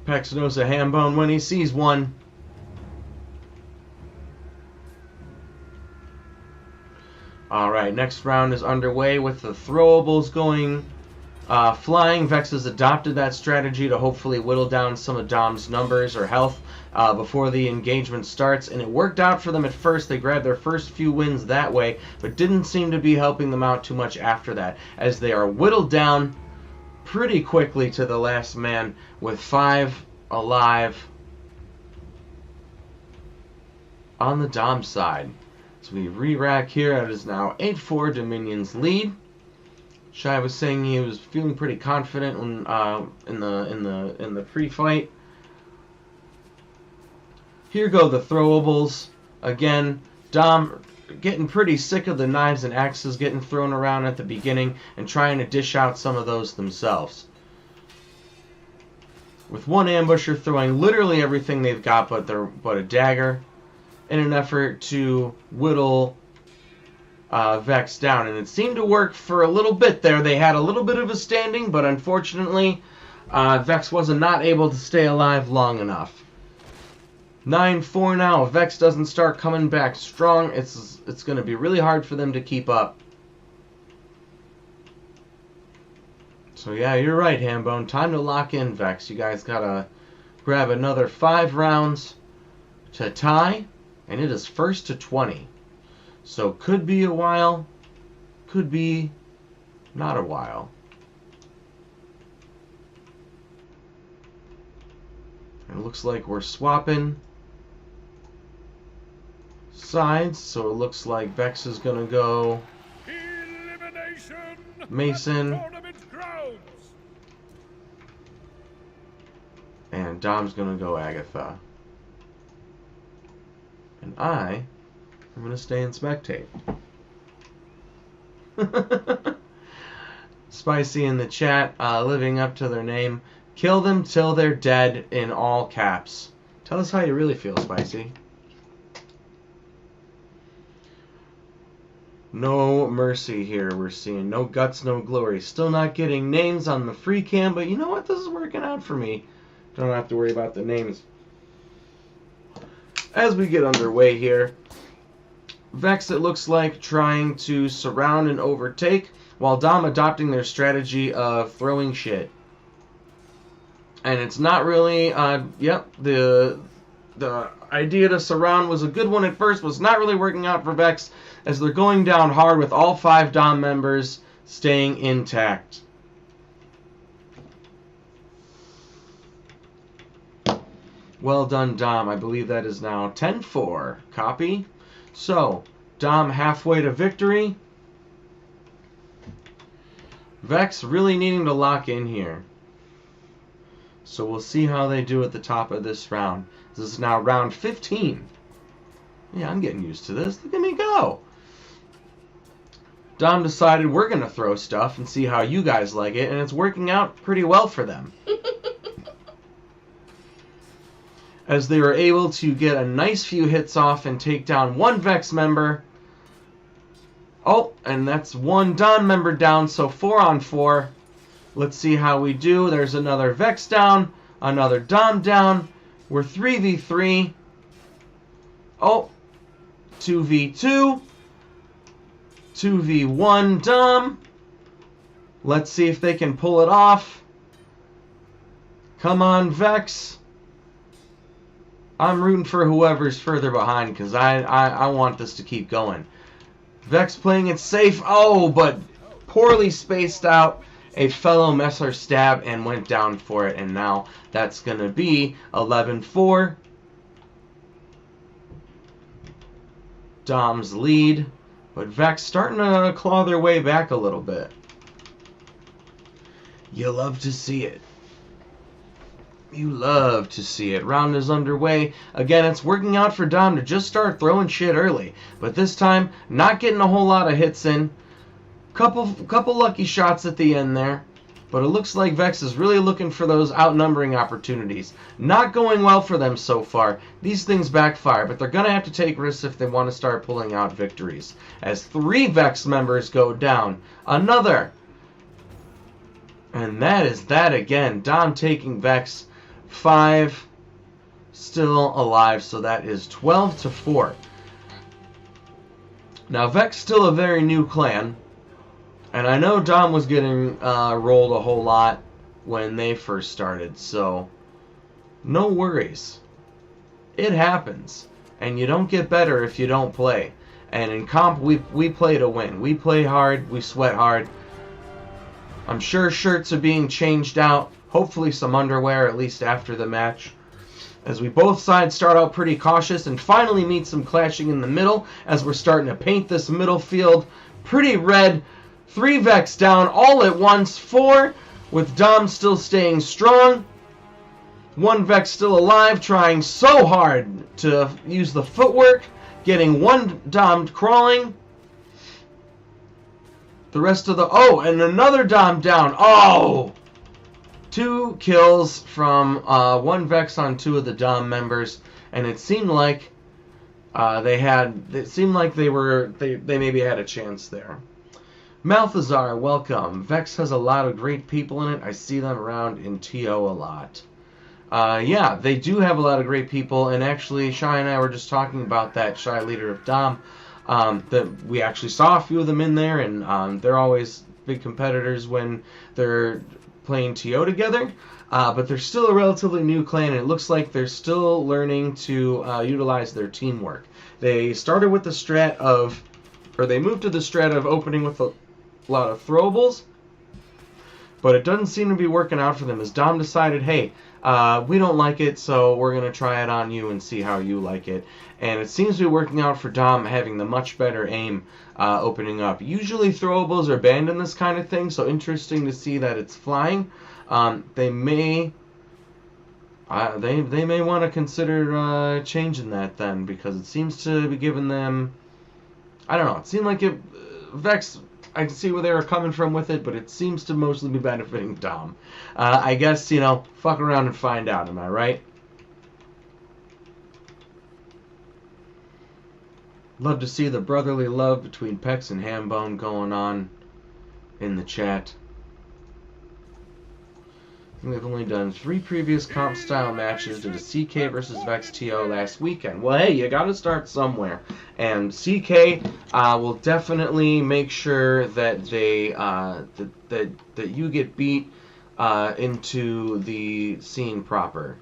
Pex knows a Hambone when he sees one. Alright, next round is underway with the throwables going flying. Vex has adopted that strategy to hopefully whittle down some of Dom's numbers or health before the engagement starts, and it worked out for them at first. They grabbed their first few wins that way, but didn't seem to be helping them out too much after that, as they are whittled down pretty quickly to the last man with 5 alive on the Dom side. So we re-rack here. It is now 8-4 Dominion's lead. Shai was saying he was feeling pretty confident when in the pre-fight. Here go the throwables again. Dom getting pretty sick of the knives and axes getting thrown around at the beginning and trying to dish out some of those themselves. With one ambusher throwing literally everything they've got but a dagger, in an effort to whittle Vex down. And it seemed to work for a little bit there. They had a little bit of a standing, but unfortunately, Vex wasn't not able to stay alive long enough. 9-4 now. If Vex doesn't start coming back strong, it's going to be really hard for them to keep up. So yeah, you're right, Hambone. Time to lock in, Vex. You guys got to grab another 5 rounds to tie. And it is first to 20. So could be a while, could be not a while. And it looks like we're swapping sides. So it looks like Vex is going to go Elimination. Mason. And Dom's going to go Agatha. And I am going to stay and spectate. Spicy in the chat, living up to their name. Kill them till they're dead in all caps. Tell us how you really feel, Spicy. No mercy here we're seeing. No guts, no glory. Still not getting names on the free cam, but you know what? This is working out for me. Don't have to worry about the names. As we get underway here, Vex, it looks like, trying to surround and overtake, while Dom adopting their strategy of throwing shit. And it's not really, the idea to surround was a good one at first, was not really working out for Vex, as they're going down hard with all 5 Dom members staying intact. Well done, Dom. I believe that is now 10-4. Copy. So, Dom halfway to victory. Vex really needing to lock in here. So we'll see how they do at the top of this round. This is now round 15. Yeah, I'm getting used to this. Look at me go. Dom decided we're going to throw stuff and see how you guys like it, and it's working out pretty well for them. As they were able to get a nice few hits off and take down 1 Vex member. Oh, and that's 1 Dom member down, so 4 on 4. Let's see how we do. There's another Vex down, another Dom down. We're 3v3. Oh, 2v2. 2v1 Dom. Let's see if they can pull it off. Come on, Vex. I'm rooting for whoever's further behind because I want this to keep going. Vex playing it safe. Oh, but poorly spaced out. A fellow Messer stab and went down for it. And now that's going to be 11-4. Dom's lead. But Vex starting to claw their way back a little bit. You love to see it. You love to see it. Round is underway. Again, it's working out for Dom to just start throwing shit early. But this time, not getting a whole lot of hits in. Couple lucky shots at the end there. But it looks like Vex is really looking for those outnumbering opportunities. Not going well for them so far. These things backfire, but they're going to have to take risks if they want to start pulling out victories. As 3 Vex members go down. Another. And that is that again. Dom taking Vex. 5 still alive, so that is 12-4. Now, Vex still a very new clan. And I know Dom was getting rolled a whole lot when they first started, so no worries. It happens. And you don't get better if you don't play. And in comp, we play to win. We play hard, we sweat hard. I'm sure shirts are being changed out. Hopefully some underwear, at least after the match. As we both sides start out pretty cautious and finally meet some clashing in the middle as we're starting to paint this middle field pretty red. 3 Vex down all at once. 4 with Dom still staying strong. 1 Vex still alive, trying so hard to use the footwork. Getting 1 Dom crawling. The rest of the... Oh, and another Dom down. Oh! 2 kills from 1 Vex on 2 of the Dom members. And it seemed like they maybe had a chance there. Malthazar, welcome. Vex has a lot of great people in it. I see them around in TO a lot. Yeah, they do have a lot of great people, and actually, Shy and I were just talking about that, Shy, leader of Dom, that we actually saw a few of them in there, and they're always big competitors when they're playing TO together, but they're still a relatively new clan, and it looks like they're still learning to utilize their teamwork. They started with the strat of, or they moved to the strat of opening with a lot of throwables, but it doesn't seem to be working out for them as Dom decided, hey, we don't like it, so we're going to try it on you and see how you like it. And it seems to be working out for Dom having the much better aim opening up. Usually throwables are banned in this kind of thing, so interesting to see that it's flying. They may They may want to consider changing that then, because it seems to be giving them, I don't know, it seemed like it, Vex, I can see where they were coming from with it, but it seems to mostly be benefiting Dom. I guess, you know, fuck around and find out, am I right? Love to see the brotherly love between Pex and Hambone going on in the chat. We've only done 3 previous comp style matches. Did a CK versus Vex TO last weekend. Well, hey, you got to start somewhere, and CK will definitely make sure that they that you get beat into the scene proper.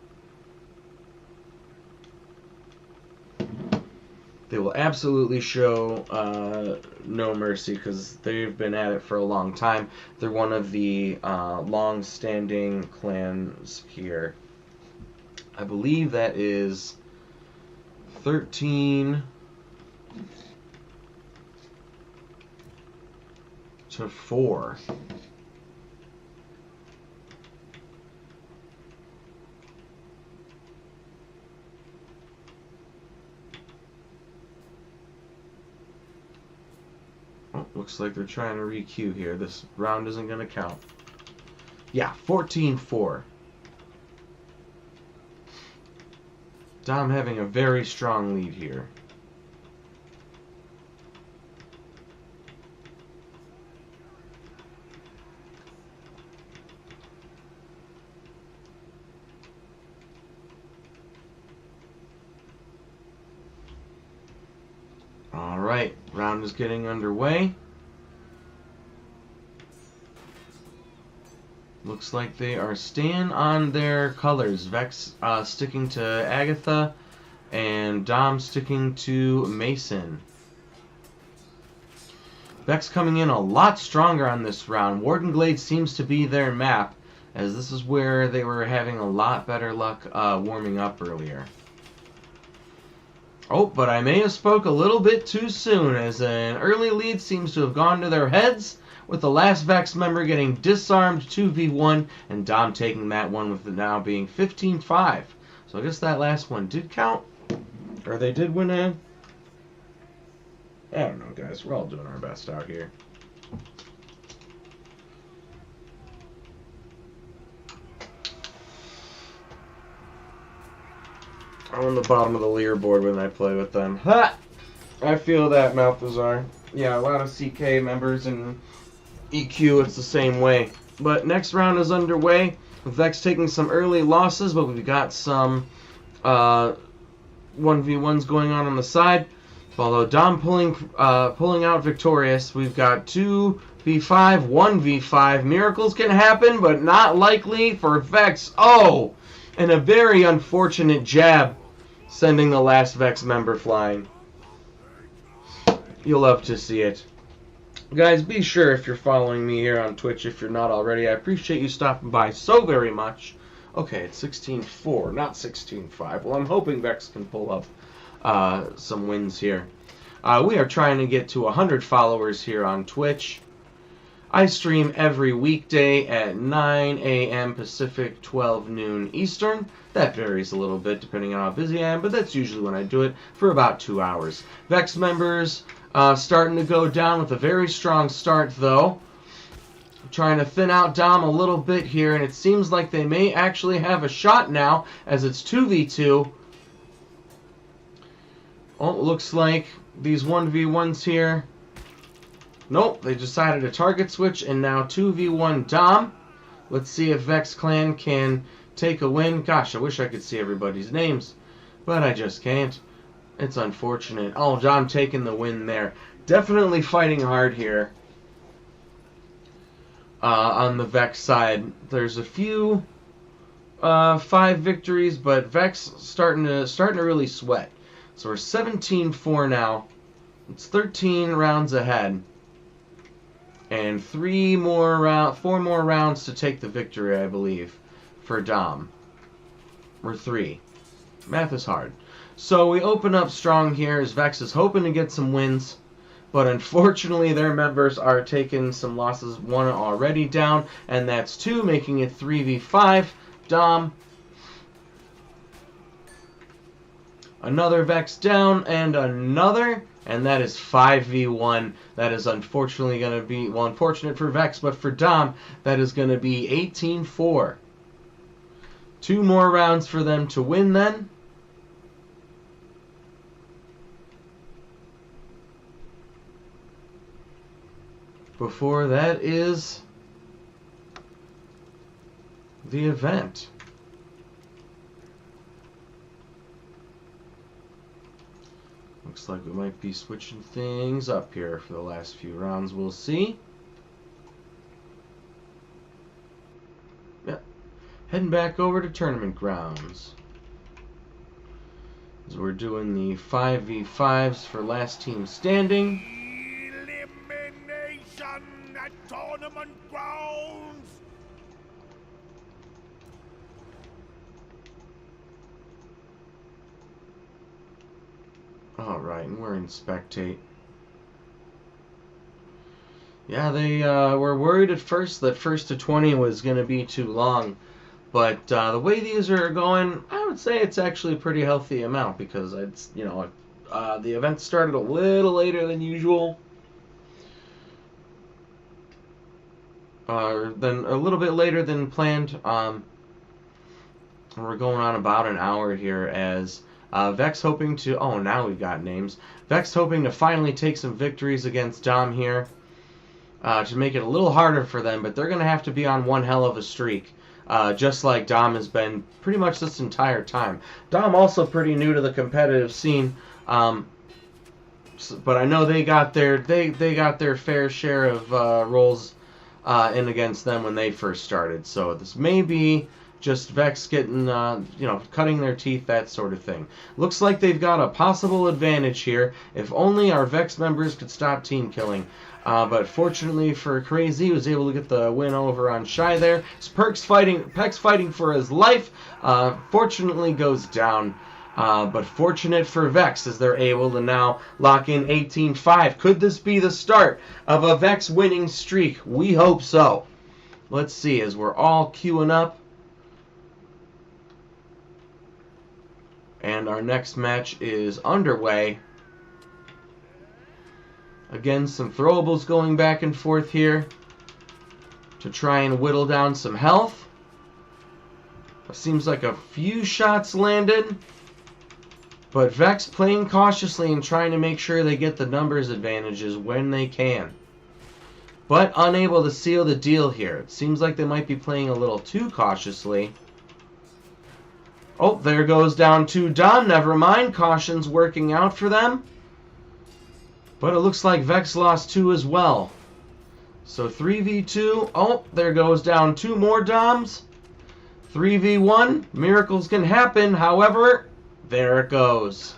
They will absolutely show no mercy, because they've been at it for a long time. They're one of the long-standing clans here. I believe that is 13 to 4. Oh, looks like they're trying to re-queue here. This round isn't going to count. Yeah, 14-4. Dom having a very strong lead here. Alright, round is getting underway. Looks like they are staying on their colors. Vex sticking to Agatha, and Dom sticking to Mason. Vex coming in a lot stronger on this round. Warden Glade seems to be their map, as this is where they were having a lot better luck warming up earlier. Oh, but I may have spoke a little bit too soon, as an early lead seems to have gone to their heads, with the last Vex member getting disarmed 2v1, and Dom taking that one, with it now being 15-5. So I guess that last one did count, or they did win in. I don't know, guys. We're all doing our best out here. I'm on the bottom of the leaderboard when I play with them. Ha! I feel that, Malthazar. Yeah, a lot of CK members and EQ, it's the same way. But next round is underway. Vex taking some early losses, but we've got some 1v1s going on the side. Although Dom pulling out victorious, we've got 2v5, 1v5. Miracles can happen, but not likely for Vex. Oh! And a very unfortunate jab, sending the last Vex member flying. You'll love to see it. Guys, be sure, if you're following me here on Twitch, if you're not already, I appreciate you stopping by so very much. Okay, it's 16-4, not 16-5. Well, I'm hoping Vex can pull up some wins here. We are trying to get to 100 followers here on Twitch. I stream every weekday at 9 a.m. Pacific, 12 noon Eastern. That varies a little bit depending on how busy I am, but that's usually when I do it, for about 2 hours. Vex members starting to go down with a very strong start, though. Trying to thin out Dom a little bit here, and it seems like they may actually have a shot now, as it's 2v2. Oh, it looks like these 1v1s here. Nope, they decided to target switch, and now 2v1 Dom. Let's see if Vex Clan can take a win. Gosh, I wish I could see everybody's names, but I just can't. It's unfortunate. Oh, Dom taking the win there. Definitely fighting hard here on the Vex side. There's a few 5 victories, but Vex starting to really sweat. So we're 17-4 now. It's 13 rounds ahead. And 4 more rounds to take the victory, I believe, for Dom. Or 3. Math is hard. So we open up strong here as Vex is hoping to get some wins. But unfortunately, their members are taking some losses. 1 already down, and that's 2, making it 3v5. Dom Another Vex down, and another, and that is 5v1. That is unfortunately going to be, well, unfortunate for Vex, but for Dom, that is going to be 18-4. 2 more rounds for them to win then. Before that is the event. Looks like we might be switching things up here for the last few rounds. We'll see. Yeah. Heading back over to tournament grounds. As we're doing the 5v5s for last team standing. Elimination at tournament grounds. Alright, and we're in spectate. Yeah, they were worried at first that 1st to 20 was going to be too long. But the way these are going, I would say it's actually a pretty healthy amount because it's, you know, the event started a little later than usual. Then a little bit later than planned. We're going on about an hour here as Vex hoping to, oh, now we've got names. Vex hoping to finally take some victories against Dom here to make it a little harder for them, but they're going to have to be on one hell of a streak. Just like Dom has been pretty much this entire time. Dom also pretty new to the competitive scene, but I know they got their fair share of rolls in against them when they first started. So this may be just Vex getting, you know, cutting their teeth, that sort of thing. Looks like they've got a possible advantage here. If only our Vex members could stop team killing. But fortunately for Crazy, he was able to get the win over on Shy there. Peck's fighting for his life. Fortunately goes down. But fortunate for Vex as they're able to now lock in 18-5. Could this be the start of a Vex winning streak? We hope so. Let's see as we're all queuing up. And our next match is underway. Again, some throwables going back and forth here to try and whittle down some health. It seems like a few shots landed, but Vex playing cautiously and trying to make sure they get the numbers advantages when they can. But unable to seal the deal here. It seems like they might be playing a little too cautiously. Oh, there goes down to Dom. Never mind. Caution's working out for them. But it looks like Vex lost 2 as well. So 3v2. Oh, there goes down 2 more Doms. 3v1. Miracles can happen. However, there it goes.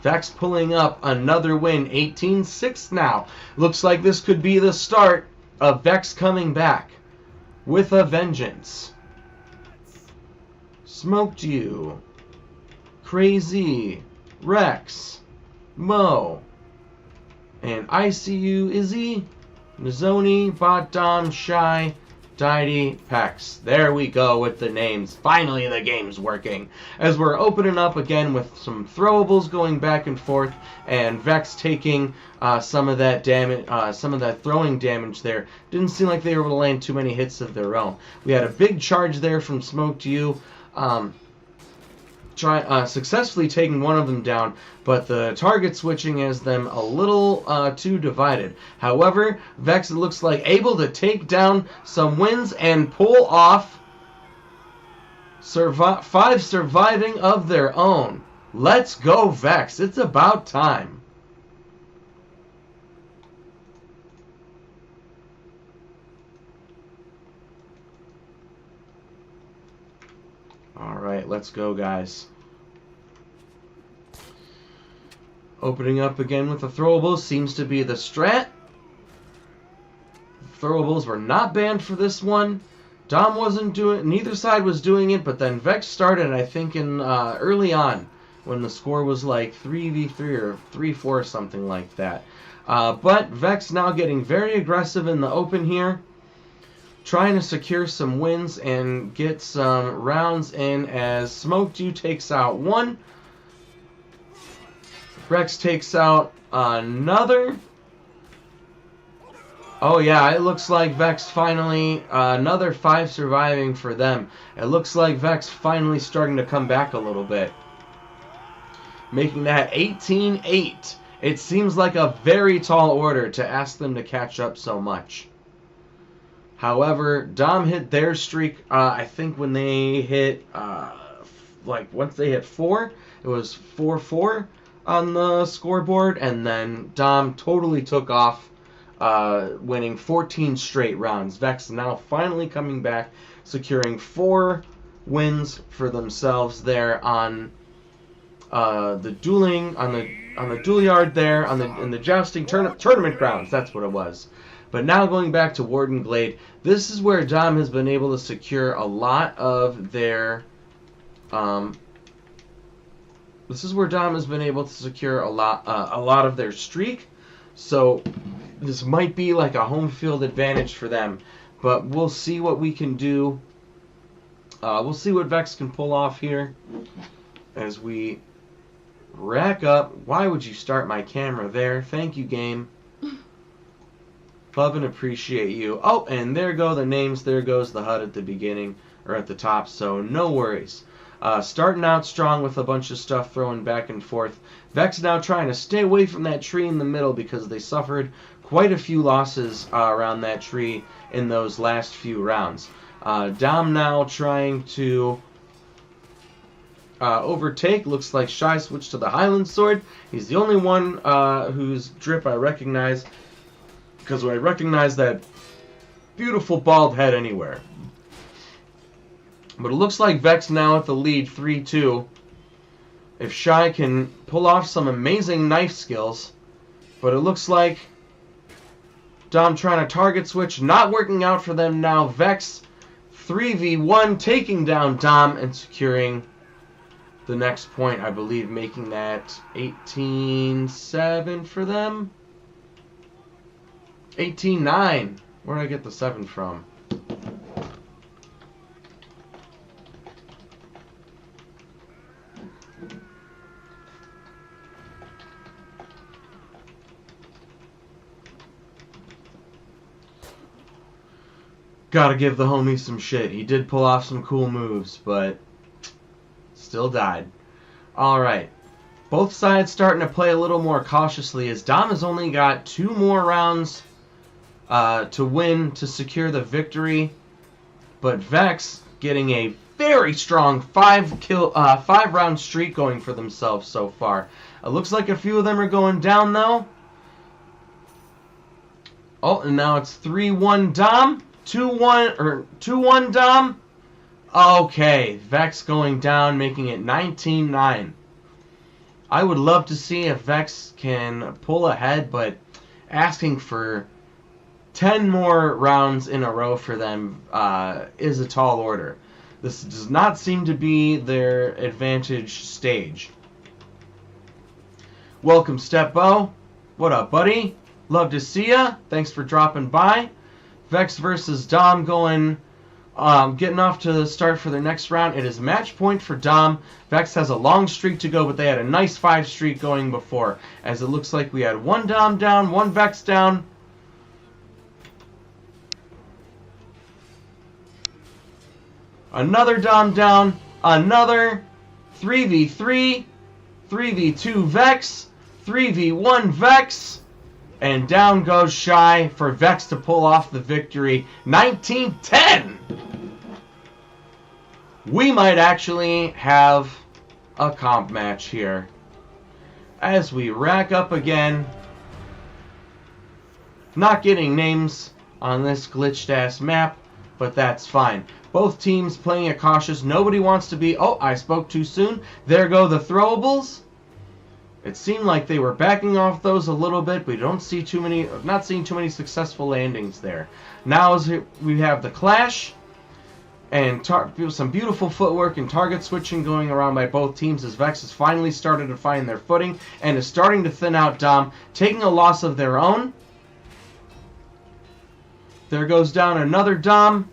Vex pulling up another win. 18-6 now. Looks like this could be the start of Vex coming back with a vengeance. Smoked You, Crazy, Rex, Mo, and ICU Izzy, Nizoni, Bot Dom, Shy, Deity, Pex. There we go with the names. Finally the game's working. As we're opening up again with some throwables going back and forth, and Vex taking some of that damage, some of that throwing damage there. Didn't seem like they were able to land too many hits of their own. We had a big charge there from Smoked You. Successfully taking one of them down, but the target switching has them a little too divided. However, Vex, it looks like, able to take down some wins and pull off 5 surviving of their own. Let's go, Vex. It's about time. Alright, let's go, guys. Opening up again with the throwables seems to be the strat. Throwables were not banned for this one. Dom wasn't doing, neither side was doing it, but then Vex started, I think, in early on when the score was like 3v3 or 3-4, something like that. But Vex now getting very aggressive in the open here, trying to secure some wins and get some rounds in as Smoked You takes out 1. Rex takes out another. Oh yeah, it looks like Vex finally, another 5 surviving for them. It looks like Vex finally starting to come back a little bit. Making that 18-8. It seems like a very tall order to ask them to catch up so much. However, Dom hit their streak, I think when they hit, like once they hit 4, it was 4-4 on the scoreboard, and then Dom totally took off, winning 14 straight rounds. Vex now finally coming back, securing 4 wins for themselves there on the dueling, on the duel yard there, in the jousting tournament grounds. That's what it was. But now going back to Warden Glade, this is where Dom has been able to secure a lot of their, this is where Dom has been able to secure a lot of their streak. So this might be like a home field advantage for them. But we'll see what we can do. We'll see what Vex can pull off here as we rack up. Why would you start my camera there? Thank you, game. Love and appreciate you. Oh, and there go the names. There goes the HUD at the beginning, or at the top, so no worries. Starting out strong with a bunch of stuff throwing back and forth. Vex now trying to stay away from that tree in the middle because they suffered quite a few losses around that tree in those last few rounds. Dom now trying to overtake. Looks like Shy switched to the Highland Sword. He's the only one whose drip I recognize, because I recognize that beautiful bald head anywhere. But it looks like Vex now at the lead, 3-2. If Shy can pull off some amazing knife skills. But it looks like Dom trying to target switch, not working out for them now. Vex 3v1, taking down Dom and securing the next point, I believe, making that 18-7 for them. 18-9. Where did I get the 7 from? Gotta give the homie some shit. He did pull off some cool moves, but still died. Alright. Both sides starting to play a little more cautiously as Dom has only got 2 more rounds to win to secure the victory. But Vex getting a very strong 5-round streak going for themselves so far. It looks like a few of them are going down though. Oh, and now it's 3-1 Dom. 2-1 Dom. Okay, Vex going down, making it 19-9. I would love to see if Vex can pull ahead, but asking for 10 more rounds in a row for them is a tall order. This does not seem to be their advantage stage. Welcome, Stepbo. What up, buddy? Love to see ya. Thanks for dropping by. Vex versus Dom going, getting off to the start for their next round. It is match point for Dom. Vex has a long streak to go, but they had a nice 5 streak going before, as it looks like we had 1 Dom down, 1 Vex down. Another Dom down, another 3v3, 3v2 Vex, 3v1 Vex. And down goes Shy for Vex to pull off the victory. 19-10! We might actually have a comp match here. As we rack up again. Not getting names on this glitched-ass map, but that's fine. Both teams playing it cautious. Nobody wants to be... Oh, I spoke too soon. There go the throwables. It seemed like they were backing off those a little bit, but we don't see too many, not seeing too many successful landings there. Now as we have the clash, and some beautiful footwork and target switching going around by both teams as Vex has finally started to find their footing and is starting to thin out Dom, taking a loss of their own. There goes down another Dom,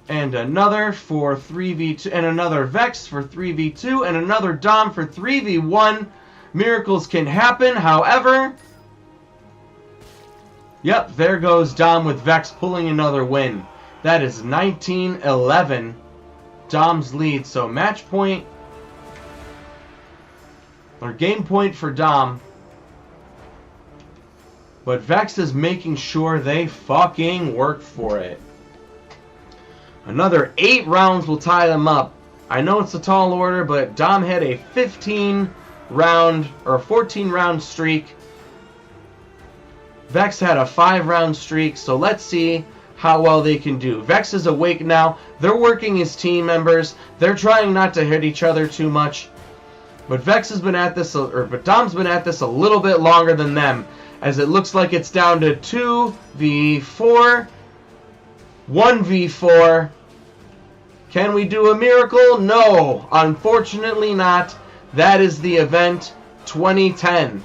and another for 3v2, and another Vex for 3v2, and another Dom for 3v1. Miracles can happen, however... Yep, there goes Dom with Vex pulling another win. That is 19-11. Dom's lead. So match point, or game point for Dom. But Vex is making sure they fucking work for it. Another 8 rounds will tie them up. I know it's a tall order, but Dom had a 15-round or 14-round streak. Vex had a 5-round streak, so let's see how well they can do. Vex is awake now. They're working as team members. They're trying not to hit each other too much. But Vex has been at this, but Dom's been at this a little bit longer than them, as it looks like it's down to 2v4, 1v4. Can we do a miracle? No, unfortunately not. That is the event 2010.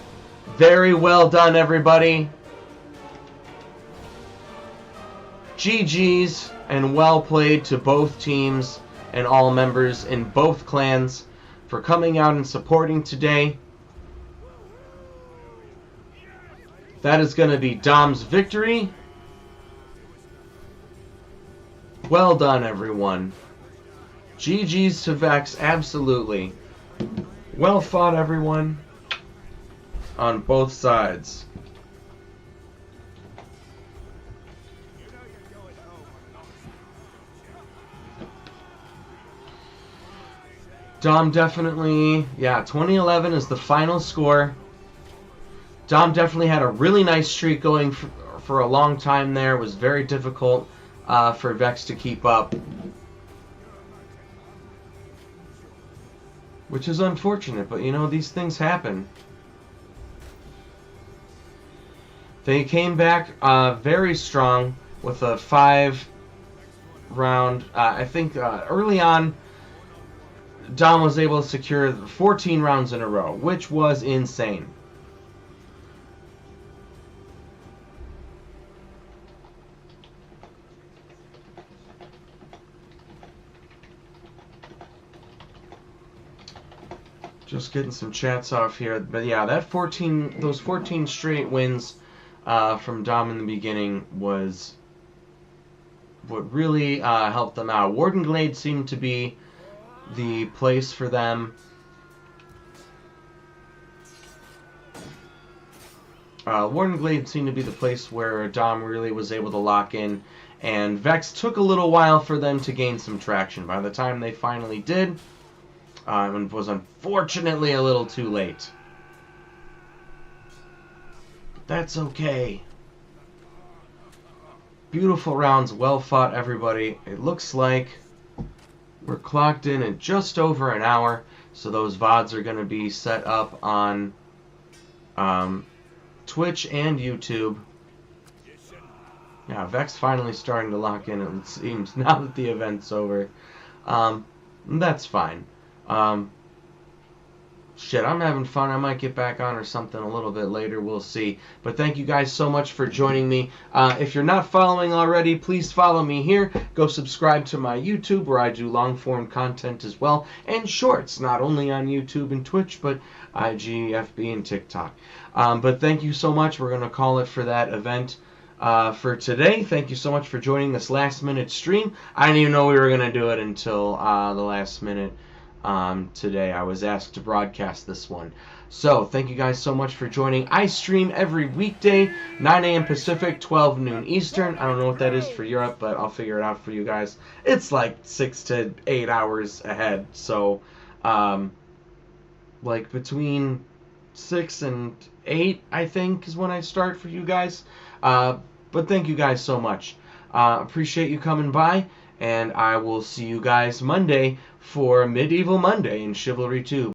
Very well done, everybody. GG's and well played to both teams and all members in both clans for coming out and supporting today. That is going to be Dom's victory. Well done, everyone. GG's to Vex, absolutely. Well fought, everyone, on both sides. Dom definitely, yeah, 2011 is the final score. Dom definitely had a really nice streak going for a long time there. It was very difficult for Vex to keep up. Which is unfortunate, but you know, these things happen. They came back very strong with a 5-round, I think early on, Dom was able to secure 14 rounds in a row, which was insane. Just getting some chats off here, but yeah, those 14 straight wins from Dom in the beginning was what really helped them out. Warden Glade seemed to be the place for them. Warden Glade seemed to be the place where Dom really was able to lock in, and Vex took a little while for them to gain some traction. By the time they finally did, it was unfortunately a little too late. But that's okay. Beautiful rounds, well fought, everybody. It looks like we're clocked in at just over an hour, so those VODs are going to be set up on Twitch and YouTube. Yeah, Vex finally starting to lock in, it seems, now that the event's over. That's fine. Shit, I'm having fun. I might get back on or something a little bit later. We'll see. But thank you guys so much for joining me. If you're not following already, please follow me here. Go subscribe to my YouTube, where I do long-form content as well, and shorts, not only on YouTube and Twitch, but IG, FB, and TikTok. But thank you so much. We're going to call it for that event for today. Thank you so much for joining this last-minute stream. I didn't even know we were going to do it until the last minute. Today I was asked to broadcast this one. So thank you guys so much for joining. I stream every weekday, 9 a.m. Pacific, 12 noon Eastern. I don't know what that is for Europe, but I'll figure it out for you guys. It's like 6 to 8 hours ahead. So like between 6 and 8, I think, is when I start for you guys. But thank you guys so much. Appreciate you coming by. And I will see you guys Monday for Medieval Monday in Chivalry 2.